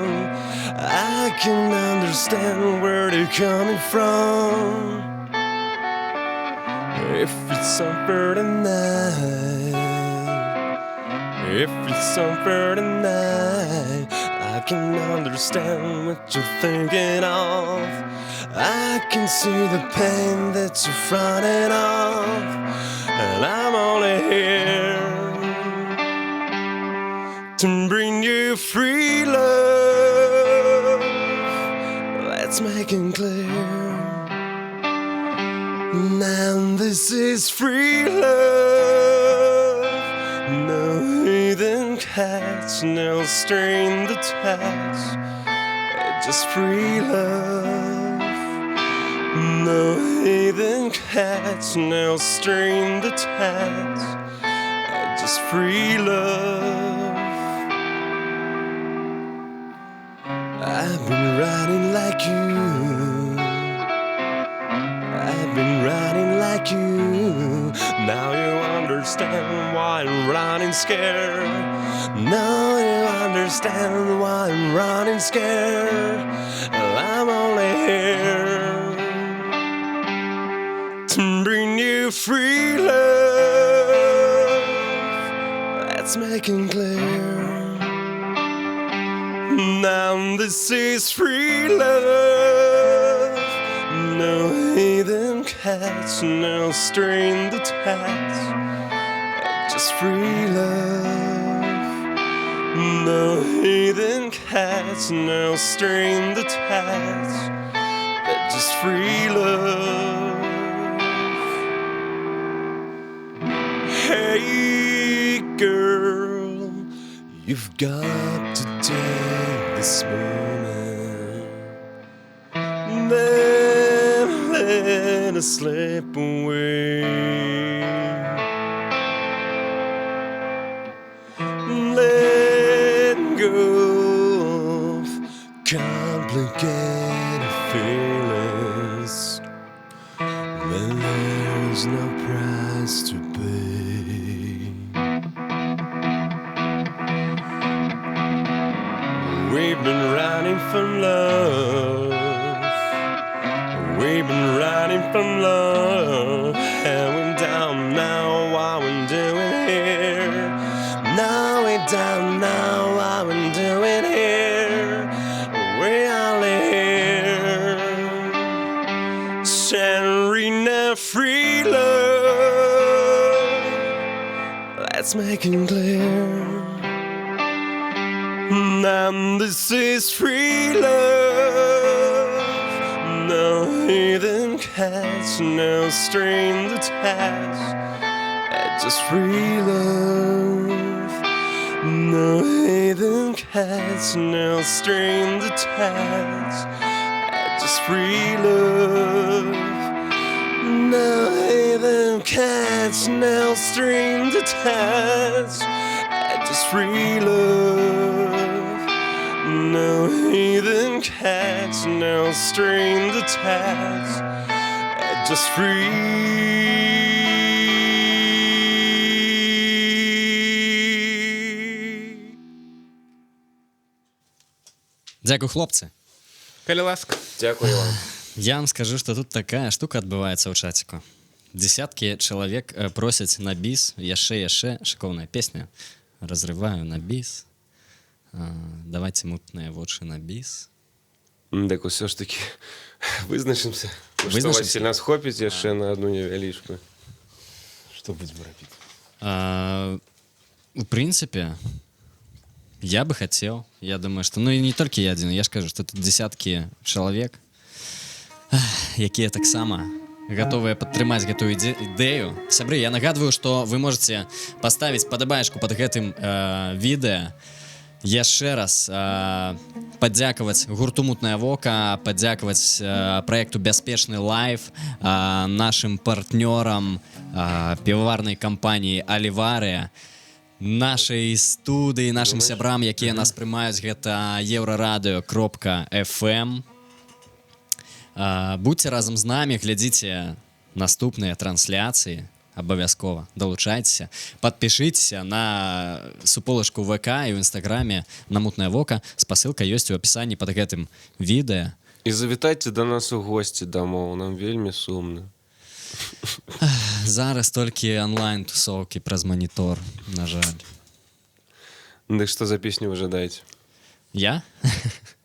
I can understand where they're coming from. If it's over tonight, if it's over tonight, I can understand what you're thinking of. I can see the pain that you're fronting off, and I'm only here to bring you free love. Let's make it clear. Now this is free love. No heathen catch, no string attached. Just free love. No heathen catch, no string attached. Just free love. I've been riding like you. I've been riding like you. Now you understand why I'm running scared. Now you understand why I'm running scared. I'm only here to bring you free love. Let's make it clear. Now this is free love. No heathen catch, no string attached. Just free love. No heathen cats, no string attached, but just free love. Hey girl, you've got to take this moment, then let us slip away. Let go of complicated feelings when there's no price to pay. We've been running from love. We've been running from love. And we're down now, what we're doing here. Now we're down now, what we're doing here. We're only here. Sharing free love. Let's make it clear. And this is free love. No heathen cats, no string attached, just free love. No heathen cats, no string attached, just free love. No heathen cats, no strings attached, just free love. No heathen cats, no strings attached, just free. Дякую, хлопцы. Калі ласка. Дякую вам. Я вам скажу, что тут такая штука адбываецца ў чаціку. Десяткі чалавек просяць на біс, яшчэ, шыкоўная песня. Разрываю на біс. Давайте мутныя вочы на біс. Так усё ж таки вызначымся. Вызначымся? Васіль, нас хопіць яшчэ на одну невялічку. Што будзем рабіць? В прынцыпе, я бы хотел. Я думаю, что... Ну, и не только я один. Я же скажу, что тут десятки человек, якія таксама готовыя падтрымаць гэтую ідэю. Сябры, я нагадваю, что вы можете поставить падабаечку под гэтым відэа. Яшчэ раз падзякаваць гурту «Мутнае вока», падзякаваць проекту «Бяспечны лайф», нашим партнёрам пивоварнай кампаніі «Аливария», нашай студыі, нашим сябрам, якія нас прымаюць, гэта Еврорадио.FM. Будьце разам з намі, глядзіце наступныя трансляцыі, абавязкова далучайцеся, подпішыцеся на суполачку ВК і ў інстаграме на «Мутнае вока». Спасылка ёсць у апісанні пад гэтым відэа. І завітайце да нас у госці дамоў, нам вельмі сумна. Зараз толькі онлайн-тусоўкі праз манітор, на жаль. Дык што за песню вы жадаеце? Я?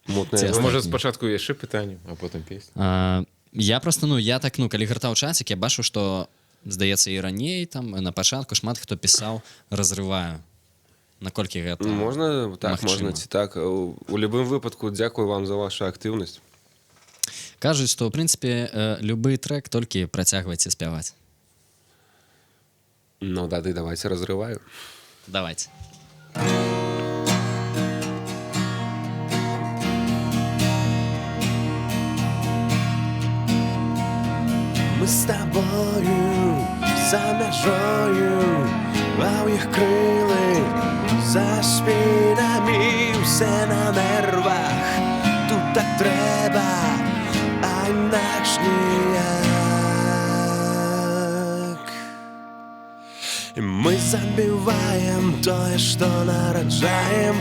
Мутнае Цесна. вока. Можа, спачатку яшчэ пытанне, а потым песня. Я просто, калі гартаў чацік, я бачу, што, здаецца, і раней, там, на пачатку шмат хто пісаў «разрываю». Наколькі гэта Можна так, магчыма? можна ці так. У любым выпадку дзякую вам за вашу актыўнасць. Кажуць, што, ў прынцыпе, любы трэк толькі працягвайце спяваць. Ну, тады давайте разрываю. Давайте. Мы з тобою за мяжою, а ў іх крылы за спінамі, усе на нервах, тут так трэба, а інакш ніяк. І мы забіваем тое, што нараджаем,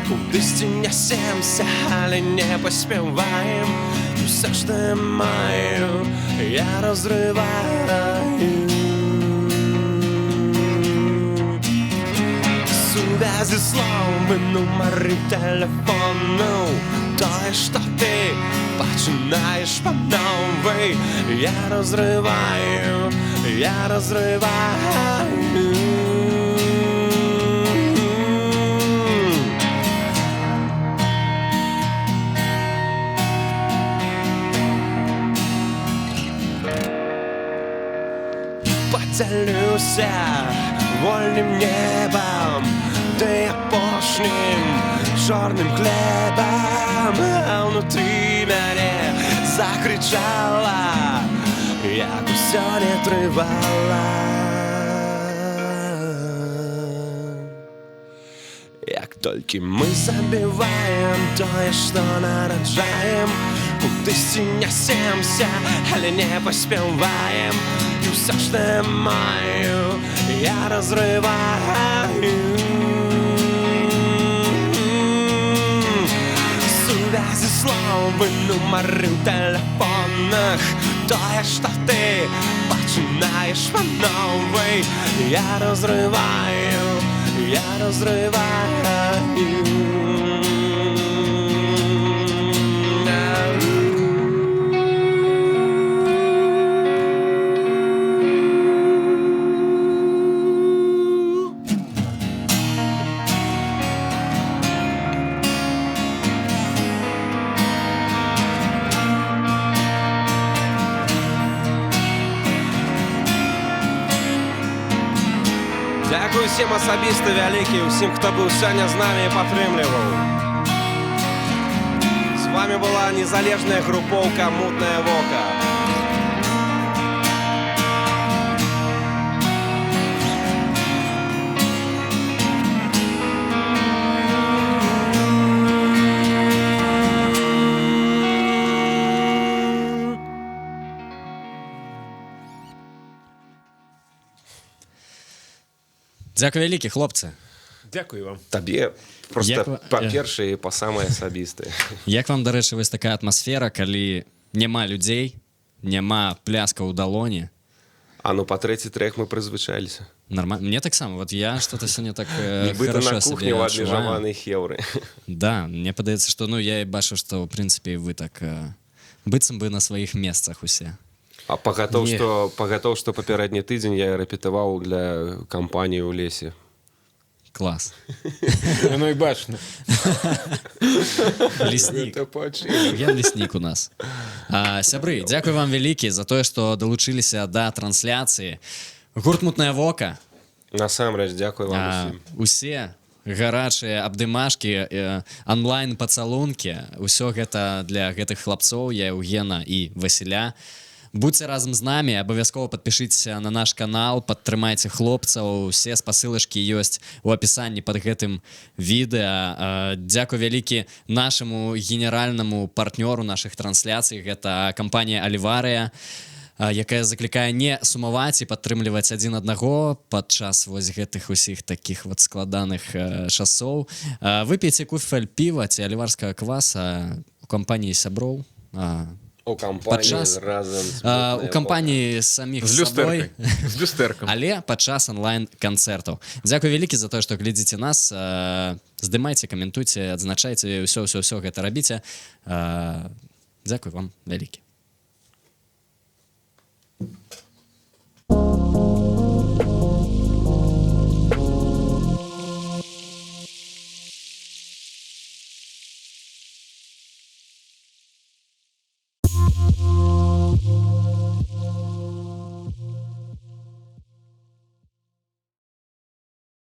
кудысьці нясемся, але не паспяваем. Все, что я маю, я разрываю. Связи слов и номеры телефону, то, что ты починаешь по новой. Я разрываю, я разрываю. цялюся вольным небом, ты апошнім чорным хлебом, а внутри мяне закричала, як усё не трывала. Як толькі мы забіваем тое, што нараджаем, кудысьці нясемся, але не паспяваем, і ўсё, што я маю, я разрываю. Сувязі, словы, нумары ў тэлефонах, тое, што ты пачынаеш па новай, я разрываю. Я разрываю. Дякую всім асабіста вялікі, усім, хто быў сёння з намі і падтрымліваў. З вами была незалежная групоўка «Мутнае вока». Дзякуй вялікі, хлопцы. Дякую вам. Табе просто Як- па-першае і па самае асабістае. Як вам, дарэчы, вось такая атмасфера, калі няма людзей, няма пляска ў далоні? А ну па трэці трек мы прызвычаліся. Нормально. Мне таксама. Вот я что-то сегодня так Нібыта хорошо на кухні себе ў адчуваю. абмежаванай хеўры. Да, мне падаецца, што ну я і бачу, што ў прынцыпе вы так быццам бы на сваіх месцах усе. А пагатоў, што папярэдні тыдзень я рэпетаваў для кампаніі ў лесе. Клас. Ну і бачна. Леснік. Я леснік у нас. Сябры, дзякуй вам вялікі за тое, што далучыліся да трансляцыі. Гурт «Мутнае вока». Насамрэч, дзякуй вам усім. Усе гарачыя абдымашкі, онлайн-пацалункі, усё гэта для гэтых хлапцоў, я Еўгена і Васіля. Будьце разам з намі, абавязкова падпішыцеся на наш канал, падтрымайце хлопцаў, усе спасылачкі ёсць у апісанні пад гэтым відэа. Дзякуй вялікі нашаму генеральнаму партнёру нашых трансляцый, гэта кампанія «Аліварыя», якая заклікае не сумаваць і падтрымліваць адзін аднаго падчас вось гэтых усіх такіх вот складаных часоў. Выпейце куфель піва ці аліварскага кваса у кампаніі сяброў. У кампаніі разам у кампаніі саміх З сабой, люстэркай. З люстэркам. але падчас онлайн-канцэртаў. Дзякуй вялікі за тое, што глядзіце нас, здымайце, каментуйце, адзначайце, ўсё гэта рабіце. Дзякуй вам вялікі.